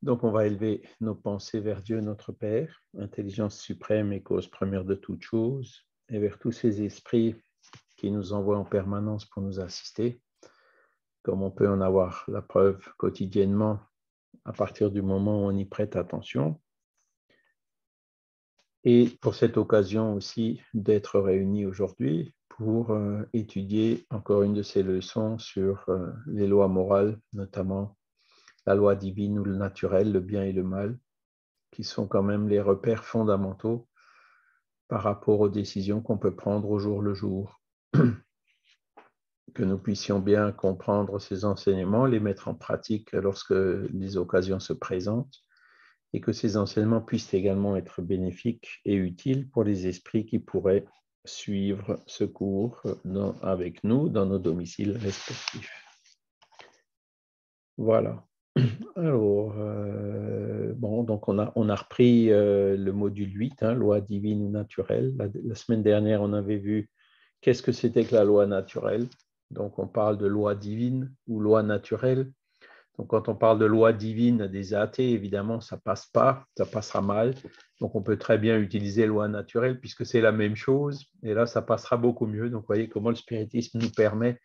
Donc, on va élever nos pensées vers Dieu, notre Père, intelligence suprême et cause première de toutes choses, et vers tous ces esprits qui nous envoient en permanence pour nous assister, comme on peut en avoir la preuve quotidiennement à partir du moment où on y prête attention. Et pour cette occasion aussi d'être réunis aujourd'hui pour étudier encore une de ces leçons sur les lois morales, notamment la loi divine ou le naturel, le bien et le mal, qui sont quand même les repères fondamentaux par rapport aux décisions qu'on peut prendre au jour le jour. Que nous puissions bien comprendre ces enseignements, les mettre en pratique lorsque les occasions se présentent, et que ces enseignements puissent également être bénéfiques et utiles pour les esprits qui pourraient suivre ce cours avec nous dans nos domiciles respectifs. Voilà. Alors, donc on a repris le module 8, loi divine ou naturelle. La semaine dernière, on avait vu qu'est-ce que c'était que la loi naturelle. Donc, on parle de loi divine ou loi naturelle. Donc, quand on parle de loi divine des athées, évidemment, ça passe pas, ça passera mal. Donc, on peut très bien utiliser loi naturelle puisque c'est la même chose. Et là, ça passera beaucoup mieux. Donc, vous voyez comment le spiritisme nous permet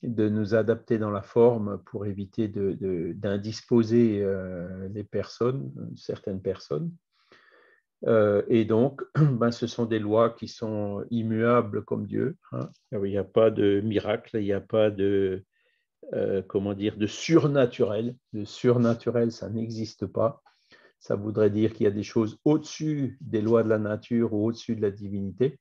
de nous adapter dans la forme pour éviter d'indisposer les personnes, certaines personnes. Et donc, ce sont des lois qui sont immuables comme Dieu. Il n'y a pas de miracle, il n'y a pas de, de surnaturel. Le surnaturel, ça n'existe pas. Ça voudrait dire qu'il y a des choses au-dessus des lois de la nature ou au-dessus de la divinité.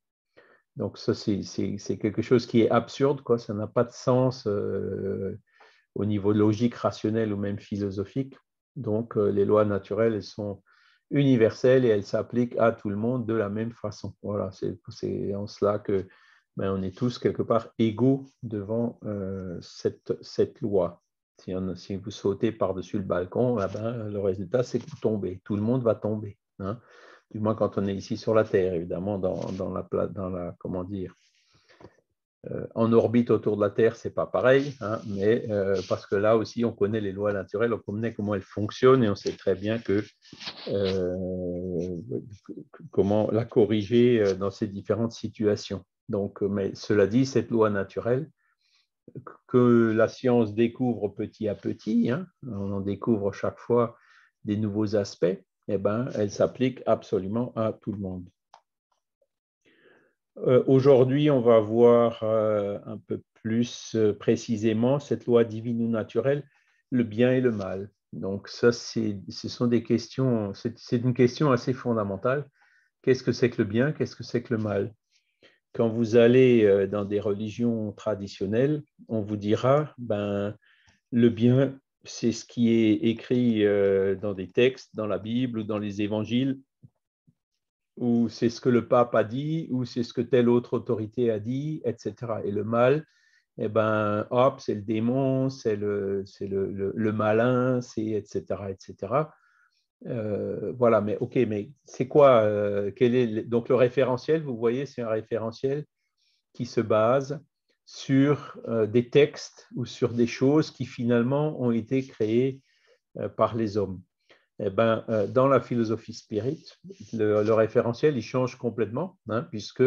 Donc ça, c'est quelque chose qui est absurde, quoi. Ça n'a pas de sens au niveau logique, rationnel ou même philosophique. Donc les lois naturelles, elles sont universelles et elles s'appliquent à tout le monde de la même façon. Voilà, c'est en cela que on est tous quelque part égaux devant cette loi. Si vous sautez par-dessus le balcon, le résultat, c'est que vous tombez. Tout le monde va tomber. Du moins quand on est ici sur la Terre, évidemment, en orbite autour de la Terre, c'est pas pareil, mais parce que là aussi, on connaît les lois naturelles, on connaît comment elles fonctionnent et on sait très bien comment la corriger dans ces différentes situations. Donc, mais cela dit, cette loi naturelle que la science découvre petit à petit, on en découvre chaque fois des nouveaux aspects, elle s'applique absolument à tout le monde. Aujourd'hui, on va voir un peu plus précisément cette loi divine ou naturelle, le bien et le mal. Donc ça, ce sont des questions, c'est une question assez fondamentale. Qu'est-ce que c'est que le bien? Qu'est-ce que c'est que le mal? Quand vous allez dans des religions traditionnelles, on vous dira, le bien, c'est ce qui est écrit dans des textes, dans la Bible ou dans les évangiles, ou c'est ce que le pape a dit, ou c'est ce que telle autre autorité a dit, etc. Et le mal, c'est le démon, c'est le malin, c'est etc., etc. Voilà, mais ok, mais c'est quoi donc le référentiel, vous voyez, c'est un référentiel qui se base sur des textes ou sur des choses qui finalement ont été créées par les hommes. Dans la philosophie spirit, le référentiel, il change complètement, puisque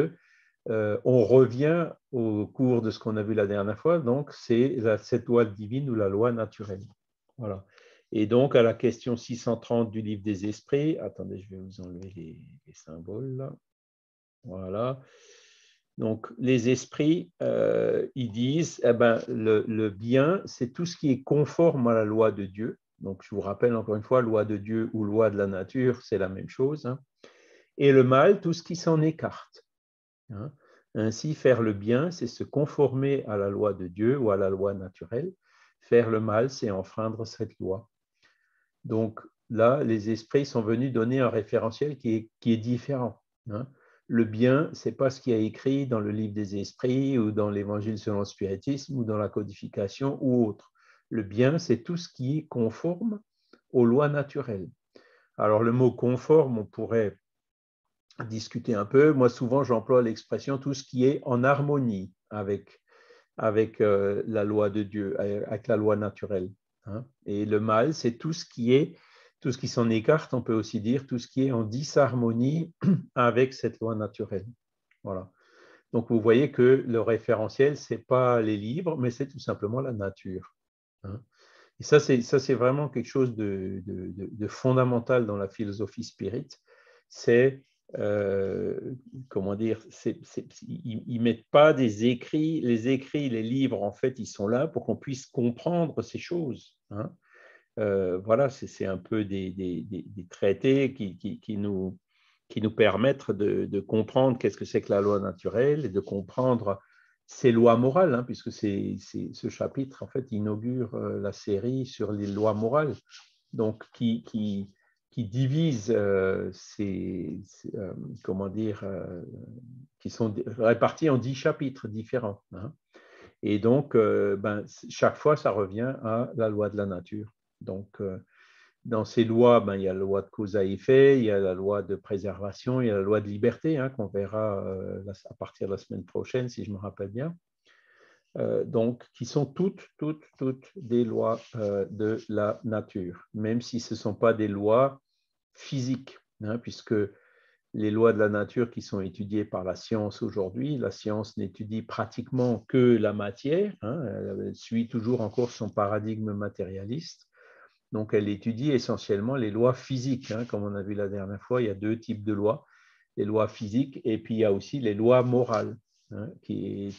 on revient au cours de ce qu'on a vu la dernière fois, donc c'est cette loi divine ou la loi naturelle. Voilà. Et donc, à la question 630 du livre des esprits, attendez, je vais vous enlever les symboles là. Voilà. Donc, les esprits, ils disent, le bien, c'est tout ce qui est conforme à la loi de Dieu. Donc, je vous rappelle encore une fois, loi de Dieu ou loi de la nature, c'est la même chose. Et le mal, tout ce qui s'en écarte. Ainsi, faire le bien, c'est se conformer à la loi de Dieu ou à la loi naturelle. Faire le mal, c'est enfreindre cette loi. Donc là, les esprits sont venus donner un référentiel qui est différent. Le bien, ce n'est pas ce qui est écrit dans le livre des esprits ou dans l'évangile selon le spiritisme ou dans la codification ou autre. Le bien, c'est tout ce qui est conforme aux lois naturelles. Alors le mot conforme, on pourrait discuter un peu. Moi, souvent, j'emploie l'expression tout ce qui est en harmonie avec la loi de Dieu, avec la loi naturelle. Et le mal, c'est tout ce qui est tout ce qui s'en écarte, on peut aussi dire tout ce qui est en disharmonie avec cette loi naturelle. Voilà. Donc, vous voyez que le référentiel, ce n'est pas les livres, mais c'est tout simplement la nature. Hein. Et ça, c'est vraiment quelque chose de fondamental dans la philosophie spirit. C'est, comment dire, ils ne mettent pas des écrits. Les écrits, les livres, en fait, ils sont là pour qu'on puisse comprendre ces choses. Hein. Voilà, c'est un peu des traités qui nous permettent de comprendre qu'est-ce que c'est que la loi naturelle et de comprendre ces lois morales, hein, puisque ce chapitre, en fait, inaugure la série sur les lois morales, donc qui divise comment dire, qui sont répartis en 10 chapitres différents. Hein. Et donc, chaque fois, ça revient à la loi de la nature. Donc, dans ces lois, il y a la loi de cause à effet, il y a la loi de préservation, il y a la loi de liberté, hein, qu'on verra à partir de la semaine prochaine, si je me rappelle bien. Donc, qui sont toutes des lois de la nature, même si ce ne sont pas des lois physiques, hein, puisque les lois de la nature qui sont étudiées par la science aujourd'hui, la science n'étudie pratiquement que la matière, hein, elle suit toujours encore son paradigme matérialiste. Donc, elle étudie essentiellement les lois physiques. Hein, comme on a vu la dernière fois, il y a 2 types de lois, les lois physiques et puis il y a aussi les lois morales. Hein,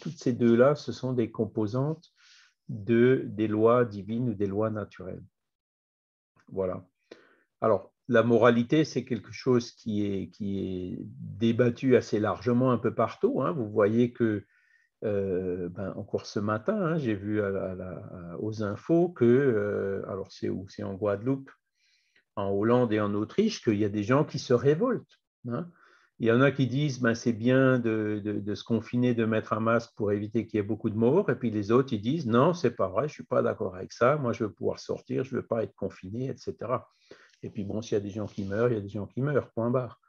toutes ces deux-là, ce sont des composantes des lois divines ou des lois naturelles. Voilà. Alors, la moralité, c'est quelque chose qui est débattu assez largement un peu partout. Hein. Vous voyez que encore ce matin, hein, j'ai vu aux infos que, alors c'est où? C'est en Guadeloupe, en Hollande et en Autriche, qu'il y a des gens qui se révoltent. Hein. Il y en a qui disent c'est bien de se confiner, de mettre un masque pour éviter qu'il y ait beaucoup de morts, et puis les autres, ils disent non, c'est pas vrai, je suis pas d'accord avec ça, moi je veux pouvoir sortir, je veux pas être confiné, etc. Et puis bon, s'il y a des gens qui meurent, il y a des gens qui meurent, point barre.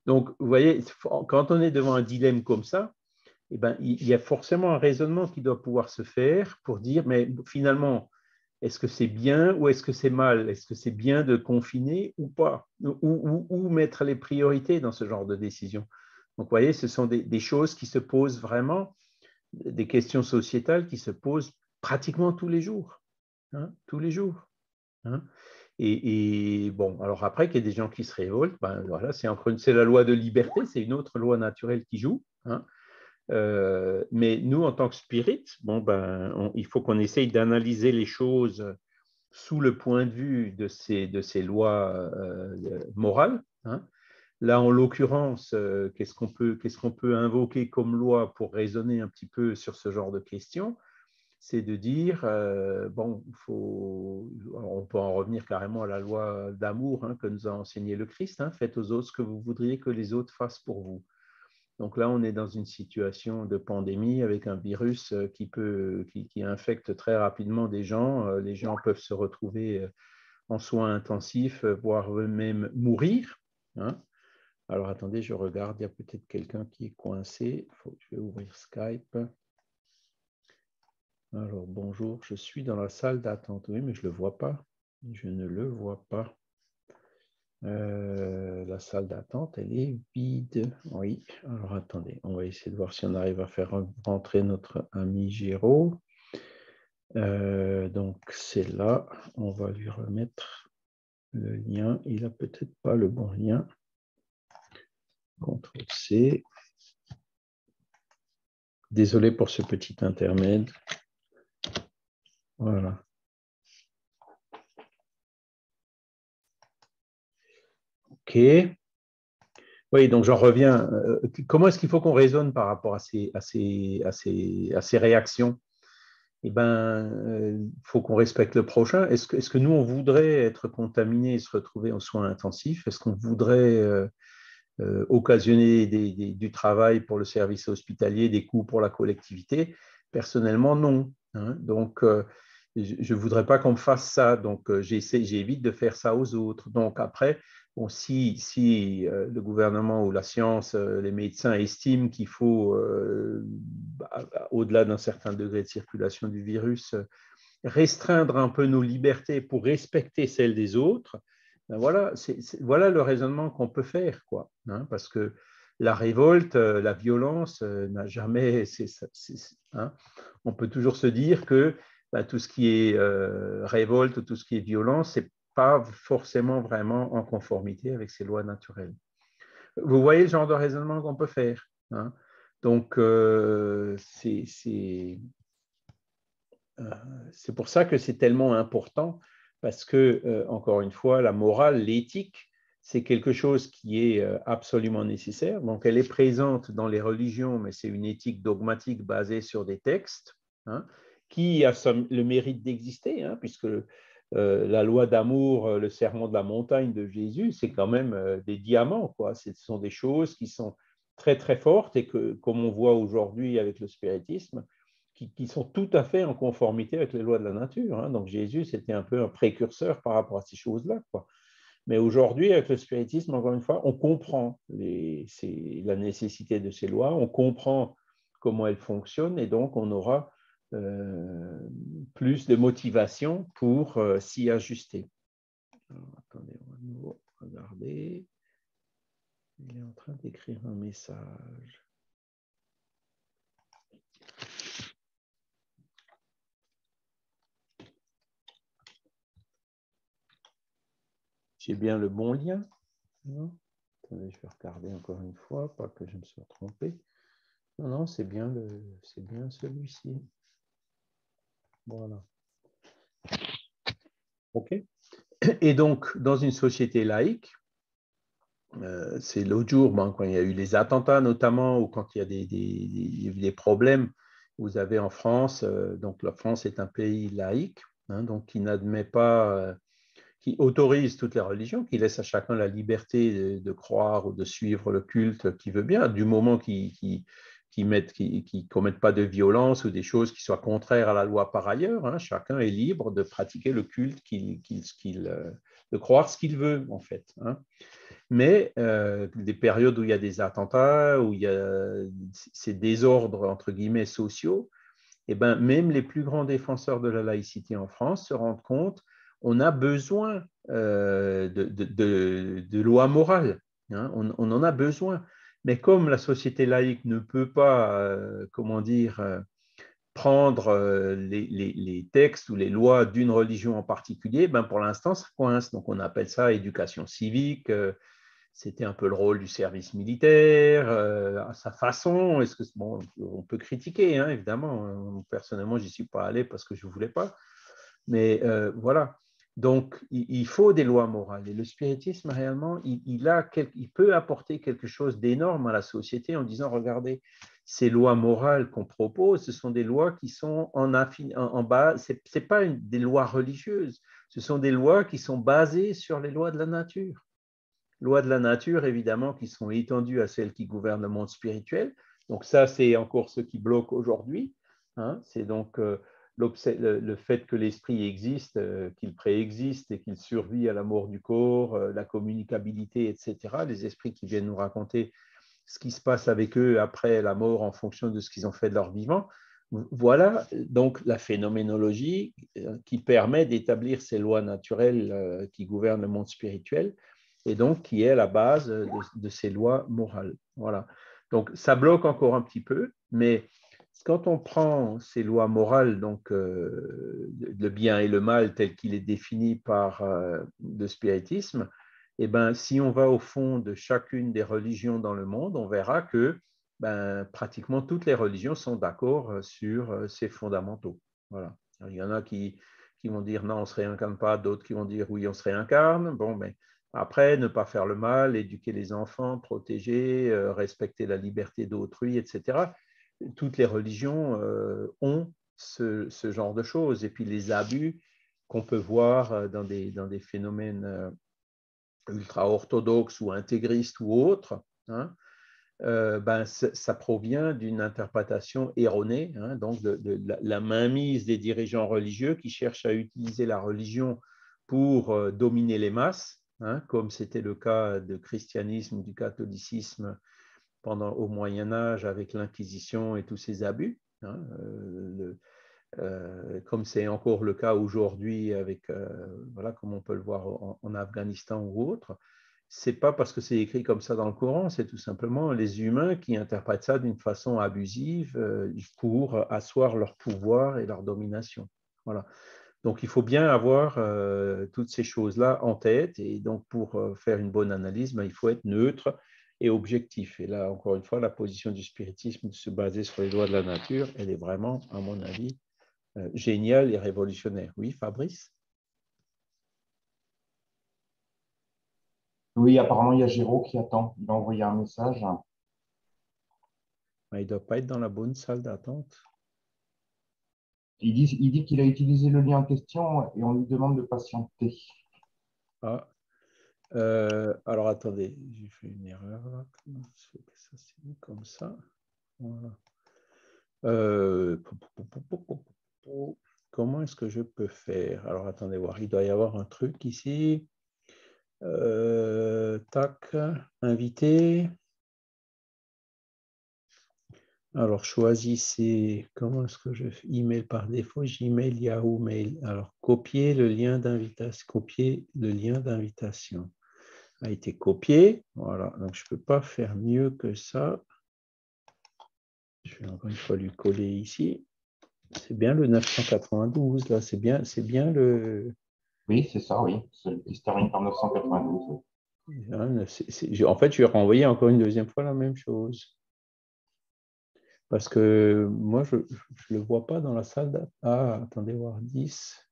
Donc, vous voyez, quand on est devant un dilemme comme ça, il y a forcément un raisonnement qui doit pouvoir se faire pour dire, mais finalement, est-ce que c'est bien ou est-ce que c'est mal? Est-ce que c'est bien de confiner ou pas? Ou mettre les priorités dans ce genre de décision? Donc, vous voyez, ce sont des choses qui se posent vraiment, des questions sociétales qui se posent pratiquement tous les jours. Hein, tous les jours. Hein. Et bon, alors après qu'il y ait des gens qui se révoltent, voilà, c'est la loi de liberté, c'est une autre loi naturelle qui joue. Hein. Mais nous, en tant que spirit, il faut qu'on essaye d'analyser les choses sous le point de vue de ces lois morales. Hein. Là, en l'occurrence, qu'est-ce qu'on peut invoquer comme loi pour raisonner un petit peu sur ce genre de questions? C'est de dire, on peut en revenir carrément à la loi d'amour, hein, que nous a enseigné le Christ, hein, faites aux autres ce que vous voudriez que les autres fassent pour vous. Donc là, on est dans une situation de pandémie avec un virus qui infecte très rapidement des gens. Les gens peuvent se retrouver en soins intensifs, voire eux-mêmes mourir. Hein. Alors attendez, je regarde, il y a peut-être quelqu'un qui est coincé. Je vais ouvrir Skype. Alors bonjour, je suis dans la salle d'attente. Oui, mais je ne le vois pas. Je ne le vois pas. La salle d'attente, elle est vide. Oui, alors attendez, on va essayer de voir si on arrive à faire rentrer notre ami Géraud. Donc c'est là, on va lui remettre le lien. Il n'a peut-être pas le bon lien. CTRL-C. Désolé pour ce petit intermède. Voilà. OK. Oui, donc j'en reviens. Comment est-ce qu'il faut qu'on raisonne par rapport à ces réactions? Eh bien, il faut qu'on respecte le prochain. Est-ce que nous, on voudrait être contaminés et se retrouver en soins intensifs? Est-ce qu'on voudrait occasionner du travail pour le service hospitalier, des coûts pour la collectivité? Personnellement, non. Hein. Donc, je ne voudrais pas qu'on me fasse ça. Donc, j'évite de faire ça aux autres. Donc, après, bon, si le gouvernement ou la science, les médecins estiment qu'il faut, au-delà d'un certain degré de circulation du virus, restreindre un peu nos libertés pour respecter celles des autres, Ben voilà, voilà le raisonnement qu'on peut faire, quoi, hein, parce que la révolte, la violence n'a jamais. Hein, on peut toujours se dire que ben, tout ce qui est révolte, tout ce qui est violence, c'est pas forcément vraiment en conformité avec ces lois naturelles. Vous voyez le genre de raisonnement qu'on peut faire, hein. Donc, c'est pour ça que c'est tellement important, parce que, encore une fois, la morale, l'éthique, c'est quelque chose qui est absolument nécessaire. Donc, elle est présente dans les religions, mais c'est une éthique dogmatique basée sur des textes, hein, qui a le mérite d'exister, hein, puisque la loi d'amour, le serment de la montagne de Jésus, c'est quand même des diamants, quoi. Ce sont des choses qui sont très, très fortes et que, comme on voit aujourd'hui avec le spiritisme, qui sont tout à fait en conformité avec les lois de la nature, hein. Donc Jésus, c'était un peu un précurseur par rapport à ces choses-là, quoi. Mais aujourd'hui, avec le spiritisme, encore une fois, on comprend la nécessité de ces lois, on comprend comment elles fonctionnent, et donc on aura plus de motivation pour s'y ajuster. Alors, attendez, on va de nouveau regarder. Il est en train d'écrire un message. J'ai bien le bon lien? Non? Attendez, je vais regarder encore une fois, pas que je me sois trompé. Non, non, c'est bien celui-ci. Voilà. OK. Et donc, dans une société laïque, c'est l'autre jour, bon, quand il y a eu les attentats notamment, ou quand il y a des problèmes, vous avez en France, donc la France est un pays laïque, hein, donc qui n'admet pas, qui autorise toutes les religions, qui laisse à chacun la liberté de croire ou de suivre le culte qu'il veut bien, du moment qu'il ne commettent pas de violence ou des choses qui soient contraires à la loi par ailleurs, hein. Chacun est libre de pratiquer le culte, de croire ce qu'il veut, en fait, hein. Mais des périodes où il y a des attentats, où il y a ces désordres, entre guillemets, sociaux, eh ben, même les plus grands défenseurs de la laïcité en France se rendent compte on a besoin de lois morales, hein, on en a besoin. Mais comme la société laïque ne peut pas, comment dire, prendre les textes ou les lois d'une religion en particulier, ben pour l'instant, ça coince. Donc, on appelle ça éducation civique. C'était un peu le rôle du service militaire, à sa façon. Est-ce que, bon, on peut critiquer, hein, évidemment. Personnellement, je n'y suis pas allé parce que je ne voulais pas. Mais voilà. Donc, il faut des lois morales. Et le spiritisme, réellement, il peut apporter quelque chose d'énorme à la société en disant, regardez, ces lois morales qu'on propose, ce sont des lois qui sont en bas, ce n'est pas des lois religieuses, ce sont des lois qui sont basées sur les lois de la nature. Lois de la nature, évidemment, qui sont étendues à celles qui gouvernent le monde spirituel. Donc ça, c'est encore ce qui bloque aujourd'hui, hein. C'est donc le fait que l'esprit existe, qu'il préexiste et qu'il survit à la mort du corps, la communicabilité, etc. Les esprits qui viennent nous raconter ce qui se passe avec eux après la mort en fonction de ce qu'ils ont fait de leur vivant. Voilà donc la phénoménologie qui permet d'établir ces lois naturelles qui gouvernent le monde spirituel et donc qui est à la base de ces lois morales. Voilà. Donc ça bloque encore un petit peu, mais quand on prend ces lois morales, donc le bien et le mal tel qu'il est défini par le spiritisme, eh ben, si on va au fond de chacune des religions dans le monde, on verra que ben, pratiquement toutes les religions sont d'accord sur ces fondamentaux. Voilà. Alors, il y en a qui vont dire non, on ne se réincarne pas, d'autres qui vont dire oui, on se réincarne. Bon, mais après, ne pas faire le mal, éduquer les enfants, protéger, respecter la liberté d'autrui, etc. Toutes les religions ont ce genre de choses. Et puis les abus qu'on peut voir dans des phénomènes ultra-orthodoxes ou intégristes ou autres, hein, ben, ça provient d'une interprétation erronée, hein, donc de la mainmise des dirigeants religieux qui cherchent à utiliser la religion pour dominer les masses, hein, comme c'était le cas du christianisme, du catholicisme au Moyen Âge avec l'Inquisition et tous ces abus, hein, comme c'est encore le cas aujourd'hui avec, voilà, comme on peut le voir en Afghanistan ou autre, c'est pas parce que c'est écrit comme ça dans le Coran, c'est tout simplement les humains qui interprètent ça d'une façon abusive pour asseoir leur pouvoir et leur domination. Voilà. Donc, il faut bien avoir toutes ces choses-là en tête. Et donc, pour faire une bonne analyse, il faut être neutre et objectif. Et là, encore une fois, la position du spiritisme de se baser sur les lois de la nature, elle est vraiment, à mon avis, géniale et révolutionnaire. Oui, Fabrice? Oui, apparemment, il y a Géraud qui attend. Il a envoyé un message. Il ne doit pas être dans la bonne salle d'attente. Il dit qu'il a utilisé le lien en question et on lui demande de patienter. Ah, alors, attendez, j'ai fait une erreur là. Comment ça se fait que ça s'est mis comme ça? Voilà. Euh, Comment est-ce que je peux faire? Alors, attendez voir. Il doit y avoir un truc ici. Tac, invité. Alors, choisissez. Comment est-ce que je fais? Email par défaut, Gmail, Yahoo Mail. Alors, copier le lien d'invitation. Copier le lien d'invitation. A été copié. Voilà. Donc, je ne peux pas faire mieux que ça. Je vais encore une fois lui coller ici. C'est bien le 992, là. C'est bien le. Oui, c'est ça, oui. Celui qui se termine par 992. En fait, je vais renvoyer encore une deuxième fois la même chose. Parce que moi, je ne le vois pas dans la salle. Ah, attendez, voir 10.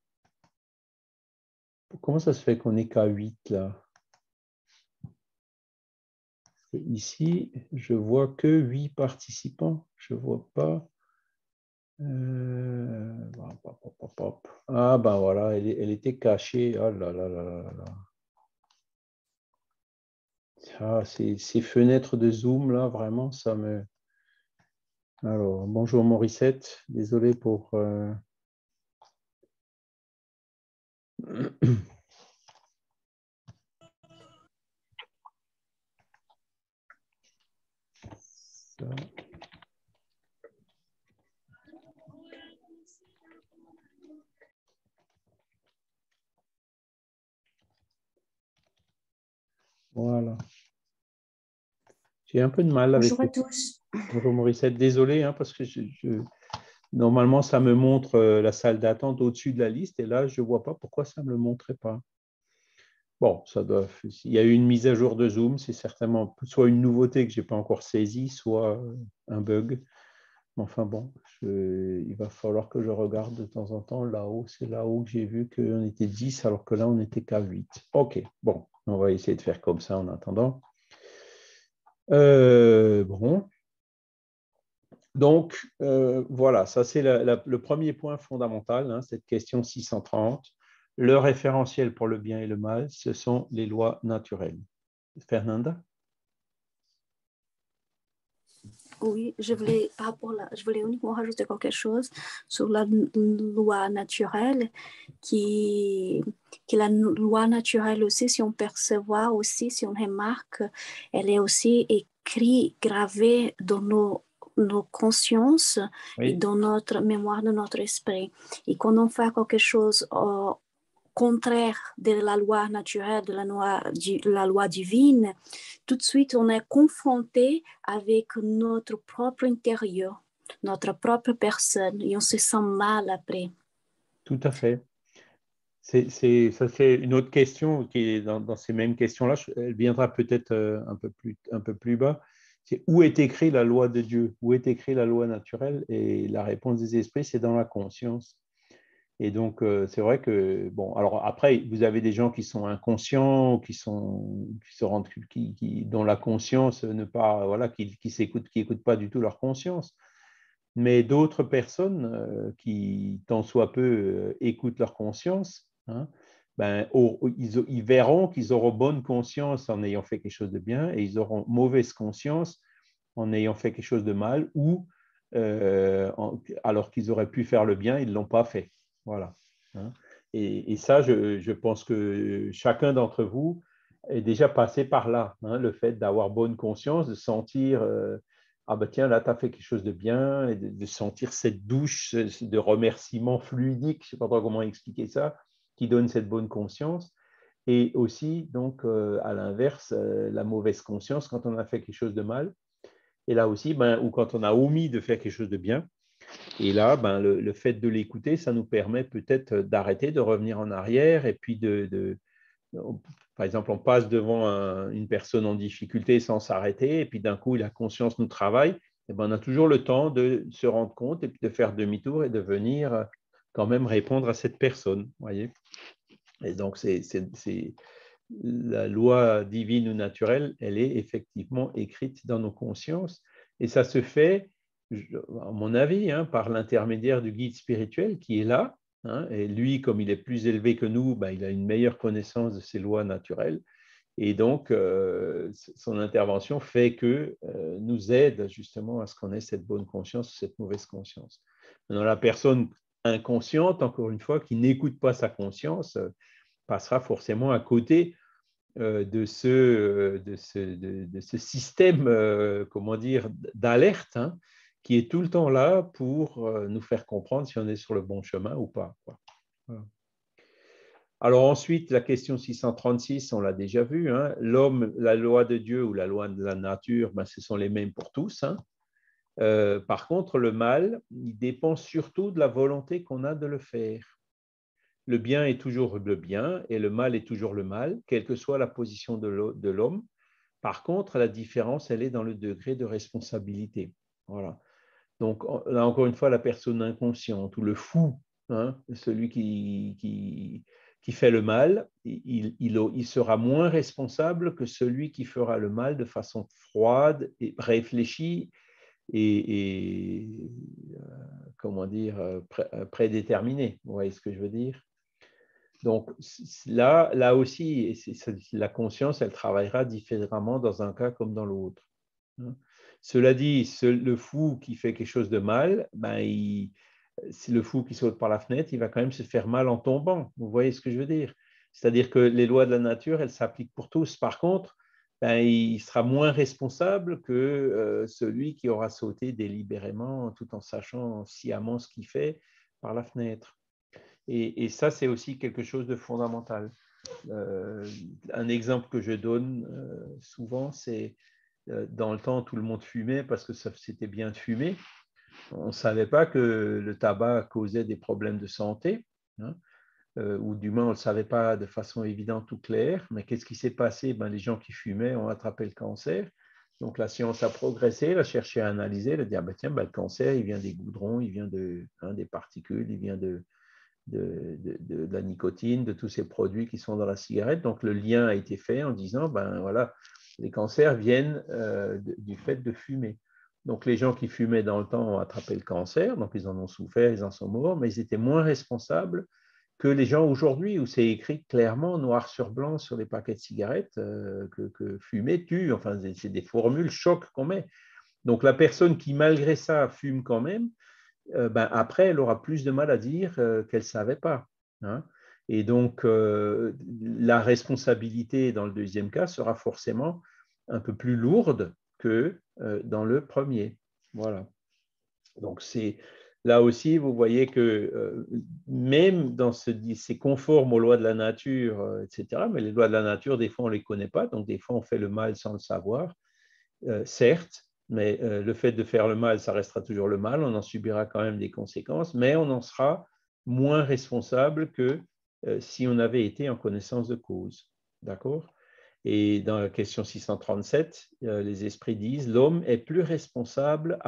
Comment ça se fait qu'on est qu'à 8 là? Ici, je vois que 8 participants. Je ne vois pas. Ah, ben voilà, elle était cachée. Oh là là là là là. Ah, ces fenêtres de Zoom, là, vraiment, ça me. Alors, bonjour Morissette, désolé pour. Ça. Voilà. J'ai un peu de mal avec Bonjour à les. tous. Bonjour Morissette, désolé, hein, parce que normalement, ça me montre la salle d'attente au-dessus de la liste et là, je ne vois pas pourquoi ça ne me le montrait pas. Bon, il y a eu une mise à jour de Zoom, c'est certainement soit une nouveauté que je n'ai pas encore saisie, soit un bug. Enfin bon, il va falloir que je regarde de temps en temps là-haut. C'est là-haut que j'ai vu qu'on était 10 alors que là, on n'était qu'à 8. OK, bon, on va essayer de faire comme ça en attendant. Bon. Donc, voilà, ça c'est le premier point fondamental, hein, cette question 630. Le référentiel pour le bien et le mal, ce sont les lois naturelles. Fernanda? Oui, je voulais uniquement rajouter quelque chose sur la loi naturelle, qui la loi naturelle aussi, si on perçoit aussi, si on remarque, elle est aussi écrite, gravée dans nos consciences et Oui, dans notre mémoire, dans notre esprit. Et quand on fait quelque chose contraire de la loi naturelle, de la loi divine, tout de suite, on est confronté avec notre propre intérieur, notre propre personne, et on se sent mal après. tout à fait. Ça, c'est une autre question qui est dans ces mêmes questions-là. Elle viendra peut-être un peu plus bas. C'est où est écrite la loi de Dieu? Où est écrite la loi naturelle? Et la réponse des esprits, c'est dans la conscience. Et donc, c'est vrai que, bon, alors après, vous avez des gens qui sont inconscients, qui se rendent, dont la conscience ne pas, voilà, qui écoutent pas du tout leur conscience. Mais d'autres personnes qui, tant soit peu, écoutent leur conscience, hein, ben, ils verront qu'ils auront bonne conscience en ayant fait quelque chose de bien et ils auront mauvaise conscience en ayant fait quelque chose de mal ou alors qu'ils auraient pu faire le bien, ils ne l'ont pas fait. Voilà. Hein. Et ça, je pense que chacun d'entre vous est déjà passé par là, hein, le fait d'avoir bonne conscience, de sentir ah ben tiens, là, tu as fait quelque chose de bien, et de sentir cette douche de remerciement fluidique, je ne sais pas trop comment expliquer ça, qui donne cette bonne conscience. Et aussi, donc, à l'inverse, la mauvaise conscience quand on a fait quelque chose de mal. Et là aussi, ben, ou quand on a omis de faire quelque chose de bien. Et là, ben, le fait de l'écouter, ça nous permet peut-être d'arrêter, de revenir en arrière et puis par exemple, on passe devant une personne en difficulté sans s'arrêter, et puis d'un coup, la conscience nous travaille, et ben, on a toujours le temps de se rendre compte et puis de faire demi-tour et de venir quand même répondre à cette personne. Voyez. Et donc, la loi divine ou naturelle, elle est effectivement écrite dans nos consciences. Et ça se fait, à mon avis, par l'intermédiaire du guide spirituel qui est là. Et lui, comme il est plus élevé que nous, ben, il a une meilleure connaissance de ces lois naturelles. Et donc, son intervention fait que nous aide justement à ce qu'on ait cette bonne conscience ou cette mauvaise conscience. Maintenant, la personne inconsciente, encore une fois, qui n'écoute pas sa conscience, passera forcément à côté de ce système, comment dire, d'alerte, qui est tout le temps là pour nous faire comprendre si on est sur le bon chemin ou pas. Quoi. Voilà. Alors ensuite, la question 636, on l'a déjà vu, l'homme, la loi de Dieu ou la loi de la nature, ben, ce sont les mêmes pour tous. Par contre, le mal, il dépend surtout de la volonté qu'on a de le faire. Le bien est toujours le bien et le mal est toujours le mal, quelle que soit la position de l'homme. Par contre, la différence, elle est dans le degré de responsabilité. Voilà. Donc, là, encore une fois, la personne inconsciente ou le fou, celui qui fait le mal, il sera moins responsable que celui qui fera le mal de façon froide et réfléchie et comment dire, prédéterminée. Vous voyez ce que je veux dire? Donc là aussi, la conscience, elle travaillera différemment dans un cas comme dans l'autre. Cela dit, le fou qui fait quelque chose de mal, ben, c'est le fou qui saute par la fenêtre, il va quand même se faire mal en tombant. Vous voyez ce que je veux dire? C'est-à-dire que les lois de la nature, elles s'appliquent pour tous. Par contre, ben, il sera moins responsable que celui qui aura sauté délibérément tout en sachant sciemment ce qu'il fait par la fenêtre. Et ça, c'est aussi quelque chose de fondamental. Un exemple que je donne souvent, c'est dans le temps, tout le monde fumait parce que c'était bien de fumer. On ne savait pas que le tabac causait des problèmes de santé, ou du moins on ne le savait pas de façon évidente ou claire. Mais qu'est-ce qui s'est passé? Ben, les gens qui fumaient ont attrapé le cancer. Donc la science a progressé, elle a cherché à analyser, elle a dit, tiens, le cancer, il vient des goudrons, il vient des particules, il vient de la nicotine, de tous ces produits qui sont dans la cigarette. Donc, le lien a été fait en disant, ben voilà, les cancers viennent du fait de fumer. Donc, les gens qui fumaient dans le temps ont attrapé le cancer, donc ils en ont souffert, ils en sont morts, mais ils étaient moins responsables que les gens aujourd'hui, où c'est écrit clairement, noir sur blanc, sur les paquets de cigarettes, que fumer tue. Enfin, c'est des formules choc qu'on met. Donc, la personne qui, malgré ça, fume quand même, ben après, elle aura plus de mal à dire qu'elle ne savait pas. Et donc, la responsabilité dans le deuxième cas sera forcément un peu plus lourde que dans le premier. Voilà. Donc, là aussi, vous voyez que même dans c'est conforme aux lois de la nature, etc., mais les lois de la nature, des fois, on ne les connaît pas, donc des fois, on fait le mal sans le savoir, certes, mais le fait de faire le mal, ça restera toujours le mal, on en subira quand même des conséquences, mais on en sera moins responsable que si on avait été en connaissance de cause. D'accord? Et dans la question 637, les esprits disent l'homme est plus responsable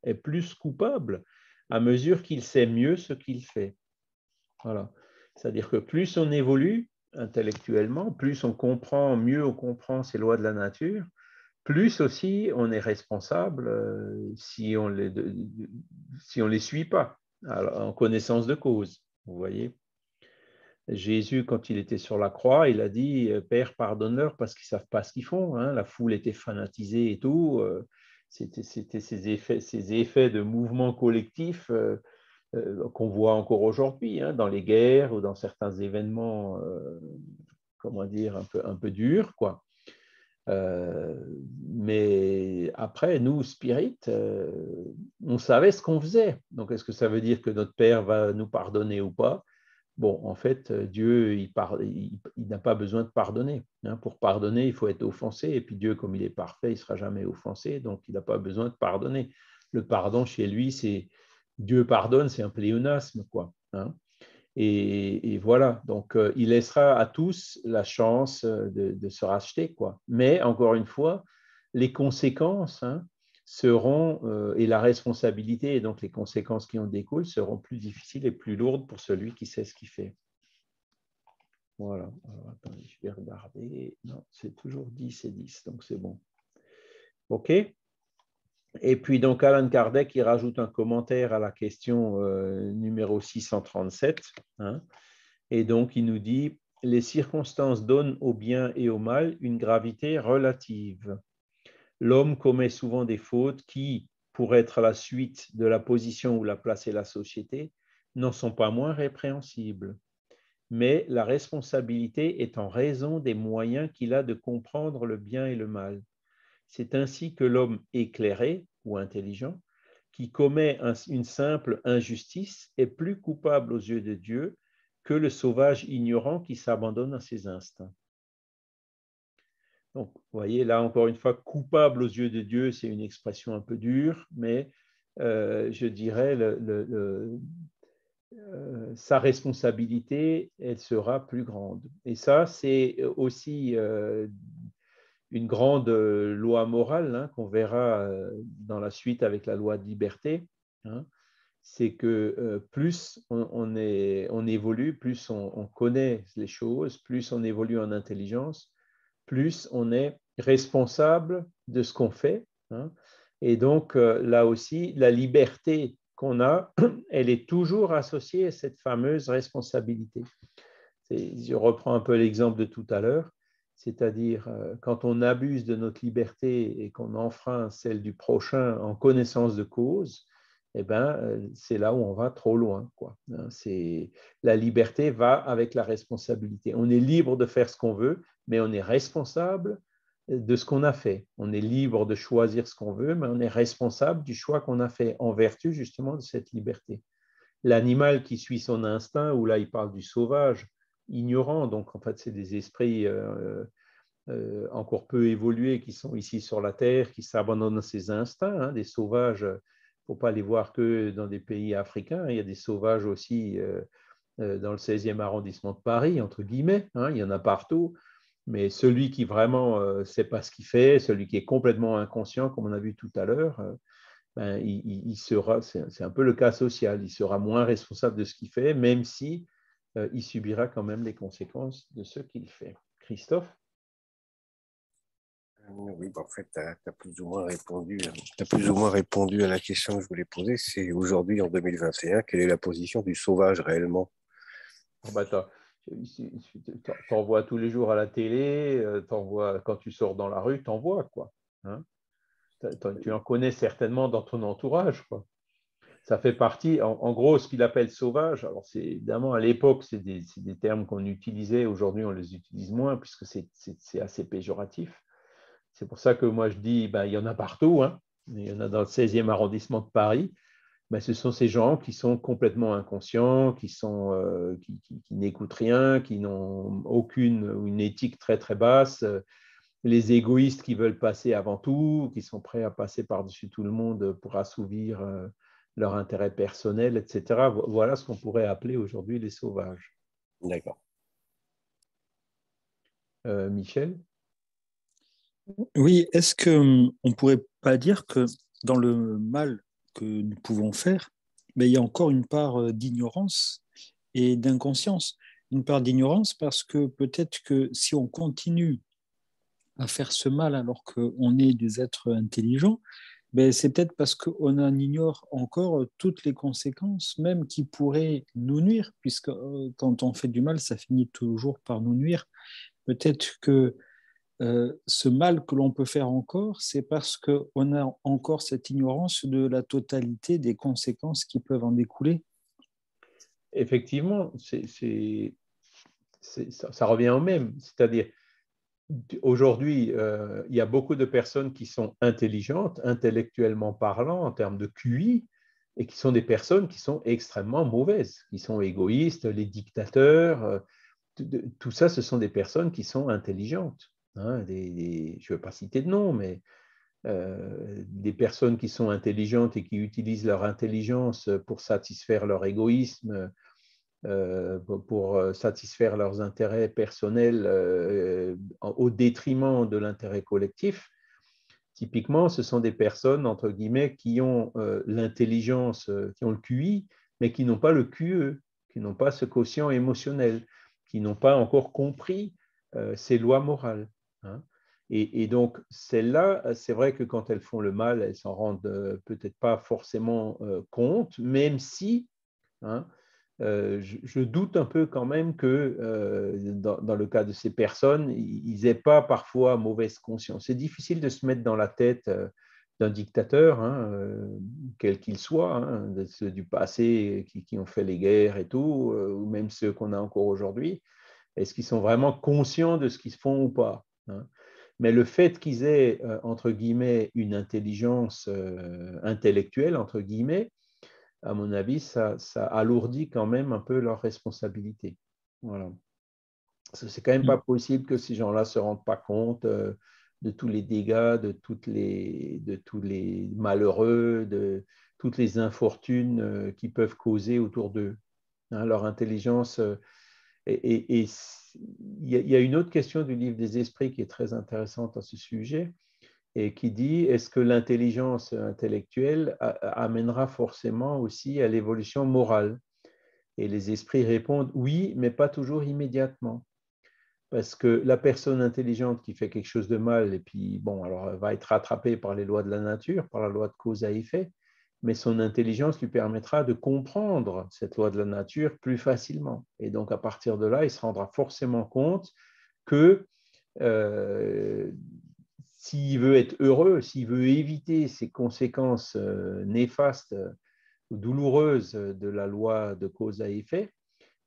est plus coupable à mesure qu'il sait mieux ce qu'il fait. Voilà. C'est-à-dire que plus on évolue intellectuellement, plus mieux on comprend ces lois de la nature, plus aussi on est responsable si on les suit pas en connaissance de cause. Vous voyez, Jésus, quand il était sur la croix, il a dit Père, pardonne-leur parce qu'ils savent pas ce qu'ils font. La foule était fanatisée et tout. C'était ces effets de mouvement collectif qu'on voit encore aujourd'hui dans les guerres ou dans certains événements, comment dire, un peu durs, quoi. Mais après, nous, spirit, on savait ce qu'on faisait. Donc, est-ce que ça veut dire que notre Père va nous pardonner ou pas? Bon, en fait, Dieu, il n'a pas besoin de pardonner. Hein. Pour pardonner, il faut être offensé. Et puis Dieu, comme il est parfait, il ne sera jamais offensé. Donc, il n'a pas besoin de pardonner. Le pardon chez lui, c'est Dieu pardonne, c'est un pléonasme, quoi. Hein. Et voilà, donc il laissera à tous la chance de se racheter, quoi. Mais encore une fois, les conséquences seront, et la responsabilité, et donc les conséquences qui en découlent, seront plus difficiles et plus lourdes pour celui qui sait ce qu'il fait. Voilà, alors, attendez, je vais regarder. Non, c'est toujours 10 et 10, donc c'est bon. OK. Et puis, donc, Alan Kardec, il rajoute un commentaire à la question numéro 637. Hein. Et donc, il nous dit, les circonstances donnent au bien et au mal une gravité relative. L'homme commet souvent des fautes qui, pour être à la suite de la position où l'a placée la société, n'en sont pas moins répréhensibles. Mais la responsabilité est en raison des moyens qu'il a de comprendre le bien et le mal. C'est ainsi que l'homme éclairé ou intelligent, qui commet une simple injustice, est plus coupable aux yeux de Dieu que le sauvage ignorant qui s'abandonne à ses instincts. Donc, vous voyez, là, encore une fois, coupable aux yeux de Dieu, c'est une expression un peu dure, mais je dirais sa responsabilité, elle sera plus grande. Et ça, c'est aussi une grande loi morale qu'on verra dans la suite avec la loi de liberté. Hein. C'est que plus on évolue, plus on connaît les choses, plus on évolue en intelligence, plus on est responsable de ce qu'on fait. Hein. Et donc, là aussi, la liberté qu'on a, elle est toujours associée à cette fameuse responsabilité. Je reprends un peu l'exemple de tout à l'heure, c'est-à-dire quand on abuse de notre liberté et qu'on enfreint celle du prochain en connaissance de cause, eh ben, c'est là où on va trop loin, quoi. La liberté va avec la responsabilité. On est libre de faire ce qu'on veut, mais on est responsable de ce qu'on a fait. On est libre de choisir ce qu'on veut, mais on est responsable du choix qu'on a fait en vertu justement de cette liberté. L'animal qui suit son instinct, ou là il parle du sauvage, ignorant, donc en fait c'est des esprits encore peu évolués qui sont ici sur la Terre, qui s'abandonnent à ses instincts, hein, des sauvages, il ne faut pas les voir que dans des pays africains, il y a des sauvages aussi dans le 16e arrondissement de Paris, entre guillemets, hein, il y en a partout, mais celui qui vraiment ne sait pas ce qu'il fait, celui qui est complètement inconscient, comme on a vu tout à l'heure, ben, il sera, c'est un peu le cas social, il sera moins responsable de ce qu'il fait, même si il subira quand même les conséquences de ce qu'il fait. Christophe? Oui, en fait, tu as plus ou moins répondu à la question que je voulais poser. C'est aujourd'hui, en 2021, quelle est la position du sauvage réellement? Bah, t'en vois tous les jours à la télé, t'en vois quand tu sors dans la rue, t'en vois, quoi. Hein. Tu en connais certainement dans ton entourage, quoi. Ça fait partie, en gros, ce qu'il appelle sauvage. Alors, c'est évidemment, à l'époque, c'est des termes qu'on utilisait. Aujourd'hui, on les utilise moins puisque c'est assez péjoratif. C'est pour ça que moi, je dis, ben, il y en a partout. Hein. Il y en a dans le 16e arrondissement de Paris. Ben, ce sont ces gens qui sont complètement inconscients, qui n'écoutent rien, qui n'ont une éthique très, très basse. Les égoïstes qui veulent passer avant tout, qui sont prêts à passer par-dessus tout le monde pour assouvir leur intérêt personnel, etc. Voilà ce qu'on pourrait appeler aujourd'hui les sauvages. D'accord. Michel? Oui, est-ce qu'on ne pourrait pas dire que dans le mal que nous pouvons faire, il y a encore une part d'ignorance et d'inconscience? Une part d'ignorance parce que peut-être que si on continue à faire ce mal alors qu'on est des êtres intelligents, c'est peut-être parce qu'on en ignore encore toutes les conséquences, même qui pourraient nous nuire, puisque quand on fait du mal, ça finit toujours par nous nuire. Peut-être que ce mal que l'on peut faire encore, c'est parce qu'on a encore cette ignorance de la totalité des conséquences qui peuvent en découler. Effectivement, ça revient au même. C'est-à-dire, aujourd'hui, il y a beaucoup de personnes qui sont intelligentes, intellectuellement parlant, en termes de QI, et qui sont des personnes qui sont extrêmement mauvaises, qui sont égoïstes, les dictateurs. Tout ça, ce sont des personnes qui sont intelligentes. Hein, je ne veux pas citer de nom, mais des personnes qui sont intelligentes et qui utilisent leur intelligence pour satisfaire leur égoïsme, pour satisfaire leurs intérêts personnels au détriment de l'intérêt collectif. Typiquement, ce sont des personnes, entre guillemets, qui ont l'intelligence, qui ont le QI, mais qui n'ont pas le QE, qui n'ont pas ce quotient émotionnel, qui n'ont pas encore compris ces lois morales. Hein. Et donc, celles-là, c'est vrai que quand elles font le mal, elles s'en rendent peut-être pas forcément compte, même si, hein, je doute un peu quand même que dans le cas de ces personnes, ils n'aient pas parfois mauvaise conscience. C'est difficile de se mettre dans la tête d'un dictateur, hein, quel qu'il soit, hein, de ceux du passé qui ont fait les guerres et tout, ou même ceux qu'on a encore aujourd'hui. Est-ce qu'ils sont vraiment conscients de ce qu'ils font ou pas, hein? Mais le fait qu'ils aient, entre guillemets, une intelligence intellectuelle, entre guillemets, à mon avis, ça alourdit quand même un peu leur responsabilité. Voilà. C'est quand même pas possible que ces gens-là ne se rendent pas compte de tous les dégâts, de tous les malheureux, de toutes les infortunes qu'ils peuvent causer autour d'eux. Hein, leur intelligence. Et il y a une autre question du livre des esprits qui est très intéressante à ce sujet et qui dit, est-ce que l'intelligence intellectuelle amènera forcément aussi à l'évolution morale? Et les esprits répondent oui, mais pas toujours immédiatement. Parce que la personne intelligente qui fait quelque chose de mal, et puis bon, alors elle va être rattrapée par les lois de la nature, par la loi de cause à effet, mais son intelligence lui permettra de comprendre cette loi de la nature plus facilement. Et donc à partir de là, il se rendra forcément compte que s'il veut être heureux, s'il veut éviter ces conséquences néfastes ou douloureuses de la loi de cause à effet,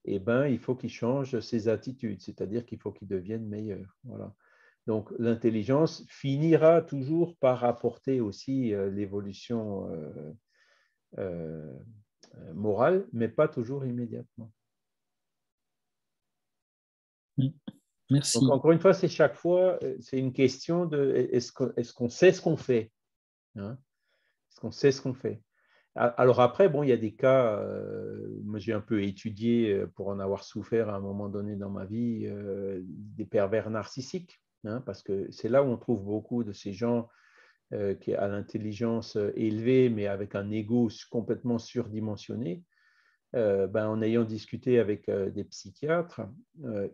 eh ben, il faut qu'il change ses attitudes, c'est-à-dire qu'il faut qu'il devienne meilleur. Voilà. Donc l'intelligence finira toujours par apporter aussi l'évolution morale, mais pas toujours immédiatement. Merci. Donc encore une fois, c'est chaque fois, c'est une question de est-ce qu'on sait ce qu'on fait, hein? Est-ce qu'on sait ce qu'on fait? Alors après, bon, il y a des cas, moi j'ai un peu étudié pour en avoir souffert à un moment donné dans ma vie, des pervers narcissiques, hein, parce que c'est là où on trouve beaucoup de ces gens qui ont l'intelligence élevée, mais avec un ego complètement surdimensionné. En ayant discuté avec des psychiatres,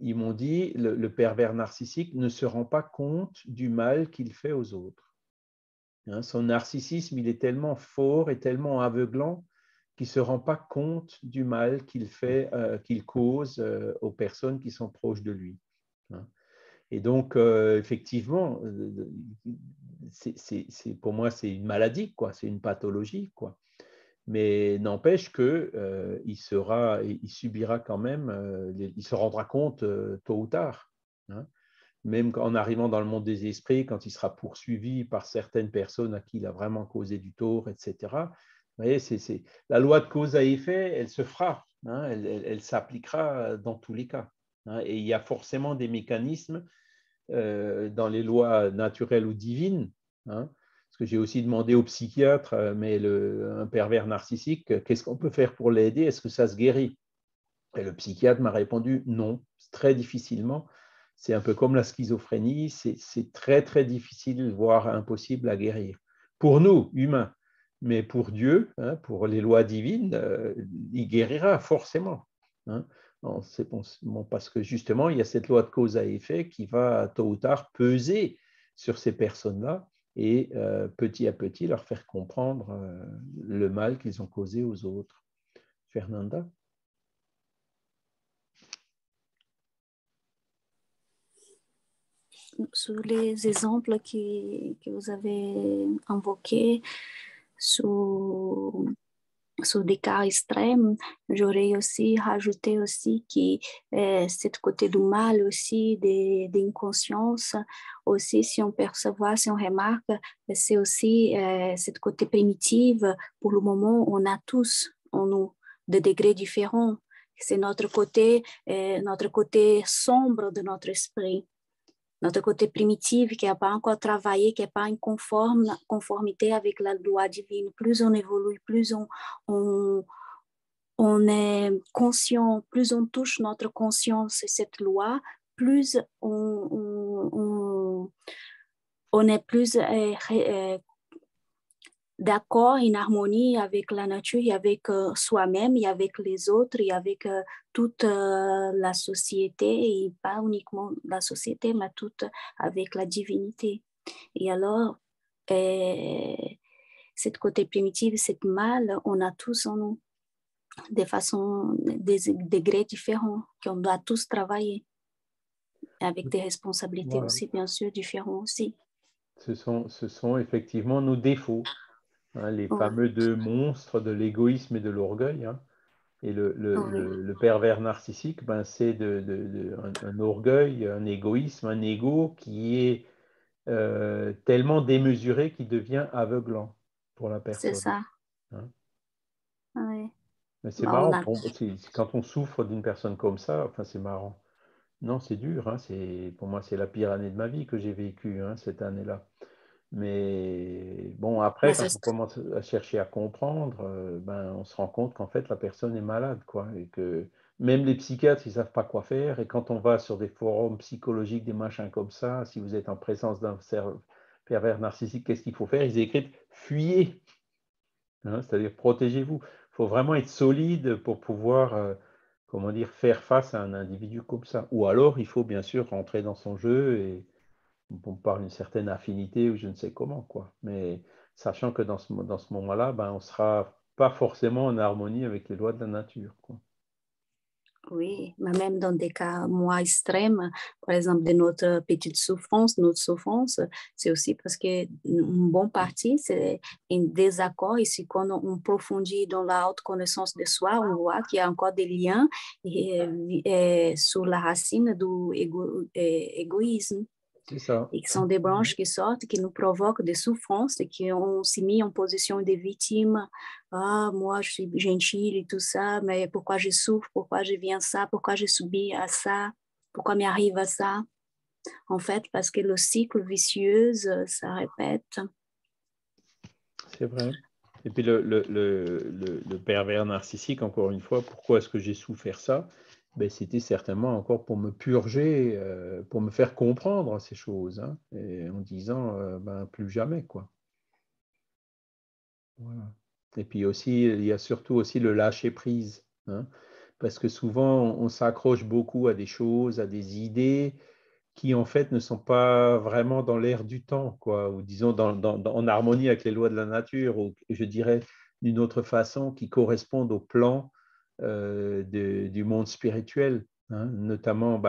ils m'ont dit le pervers narcissique ne se rend pas compte du mal qu'il fait aux autres. Hein, son narcissisme, il est tellement fort et tellement aveuglant qu'il ne se rend pas compte du mal qu'il fait, qu'il cause aux personnes qui sont proches de lui. Hein. Et donc, effectivement, pour moi, c'est une maladie, quoi, c'est une pathologie, quoi. Mais n'empêche qu'il il subira quand même, il se rendra compte tôt ou tard. Hein. Même en arrivant dans le monde des esprits, quand il sera poursuivi par certaines personnes à qui il a vraiment causé du tort, etc. Vous voyez, la loi de cause à effet, elle se fera, hein, elle s'appliquera dans tous les cas. Hein, et il y a forcément des mécanismes dans les lois naturelles ou divines. Hein, parce que j'ai aussi demandé au psychiatre, mais un pervers narcissique, qu'est-ce qu'on peut faire pour l'aider? Est-ce que ça se guérit? Et le psychiatre m'a répondu non, très difficilement. C'est un peu comme la schizophrénie, c'est très, très difficile, voire impossible à guérir. Pour nous, humains, mais pour Dieu, hein, pour les lois divines, il guérira forcément. Hein. Bon, parce que justement, il y a cette loi de cause à effet qui va tôt ou tard peser sur ces personnes-là et petit à petit leur faire comprendre le mal qu'ils ont causé aux autres. Fernanda? Sur les exemples que vous avez invoqués, sur sur des cas extrêmes, j'aurais aussi rajouté aussi que ce côté du mal aussi, d'inconscience, aussi si on perçoit, si on remarque, c'est aussi ce côté primitif. Pour le moment, on a tous en nous de degrés différents. C'est notre côté sombre de notre esprit. Notre côté primitif qui n'a pas encore travaillé, qui n'est pas en conformité avec la loi divine. Plus on évolue, plus on est conscient, plus on touche notre conscience et cette loi, plus on est plus d'accord, en harmonie avec la nature et avec soi-même et avec les autres et avec toute la société, et pas uniquement la société, mais toute avec la divinité. Et alors, ce côté primitif, ce mal, on a tous en nous, de façon, des degrés différents, qu'on doit tous travailler, avec des responsabilités aussi, bien sûr, différentes aussi. Ce sont effectivement nos défauts. Les fameux deux monstres de l'égoïsme et de l'orgueil. Et le pervers narcissique, c'est un orgueil, un égoïsme, un ego qui est tellement démesuré qu'il devient aveuglant pour la personne. C'est ça. Oui. Mais c'est marrant, quand on souffre d'une personne comme ça, c'est marrant. Non, c'est dur. Pour moi, c'est la pire année de ma vie que j'ai vécue, cette année-là. Mais bon, après, quand on commence à chercher à comprendre, on se rend compte qu'en fait, la personne est malade, quoi, et que même les psychiatres, ils ne savent pas quoi faire. Et quand on va sur des forums psychologiques, des machins comme ça, si vous êtes en présence d'un pervers narcissique, qu'est-ce qu'il faut faire? Ils écrivent « fuyez », c'est-à-dire protégez-vous. Il faut vraiment être solide pour pouvoir, faire face à un individu comme ça. Ou alors, il faut bien sûr rentrer dans son jeu et on parle d'une certaine affinité ou je ne sais comment, quoi. Mais sachant que dans ce moment-là, on ne sera pas forcément en harmonie avec les lois de la nature, quoi. Oui, mais même dans des cas moins extrêmes, par exemple de notre petite souffrance, c'est aussi parce que une bonne partie, c'est un désaccord. Ici, quand on approfondit dans la haute connaissance de soi, on voit qu'il y a encore des liens sur la racine du égoïsme. C'est ça. Et qui sont des branches qui sortent, qui nous provoquent des souffrances et qui ont s'est mis en position de victime. Ah, moi, je suis gentille et tout ça, mais pourquoi je souffre? Pourquoi je viens à ça? Pourquoi je subis à ça? Pourquoi m'arrive à ça? En fait, parce que le cycle vicieux, ça répète. C'est vrai. Et puis le pervers narcissique, encore une fois, pourquoi est-ce que j'ai souffert ça? C'était certainement encore pour me purger, pour me faire comprendre ces choses, et en disant plus jamais, quoi. Voilà. Et puis aussi, il y a surtout aussi le lâcher prise, parce que souvent on s'accroche beaucoup à des choses, à des idées qui en fait ne sont pas vraiment dans l'air du temps, quoi, ou disons en harmonie avec les lois de la nature, ou je dirais d'une autre façon, qui correspondent au plan du monde spirituel, notamment,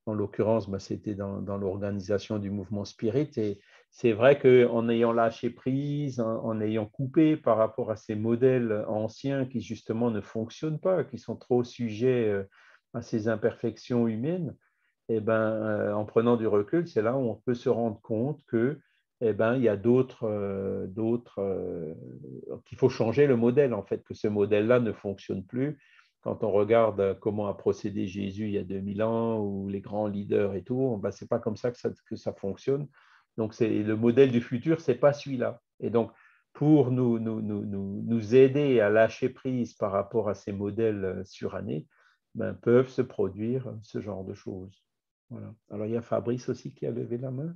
en l'occurrence, c'était dans l'organisation du mouvement spirit, et c'est vrai qu'en ayant lâché prise, en ayant coupé par rapport à ces modèles anciens qui justement ne fonctionnent pas, qui sont trop sujets à ces imperfections humaines, en prenant du recul, c'est là où on peut se rendre compte que, il y a qu'il faut changer le modèle, en fait, que ce modèle-là ne fonctionne plus. Quand on regarde comment a procédé Jésus il y a 2000 ans, ou les grands leaders et tout, ce n'est pas comme ça que ça fonctionne. Donc, le modèle du futur, ce n'est pas celui-là. Et donc, pour nous aider à lâcher prise par rapport à ces modèles surannés, peuvent se produire ce genre de choses. Voilà. Alors, il y a Fabrice aussi qui a levé la main.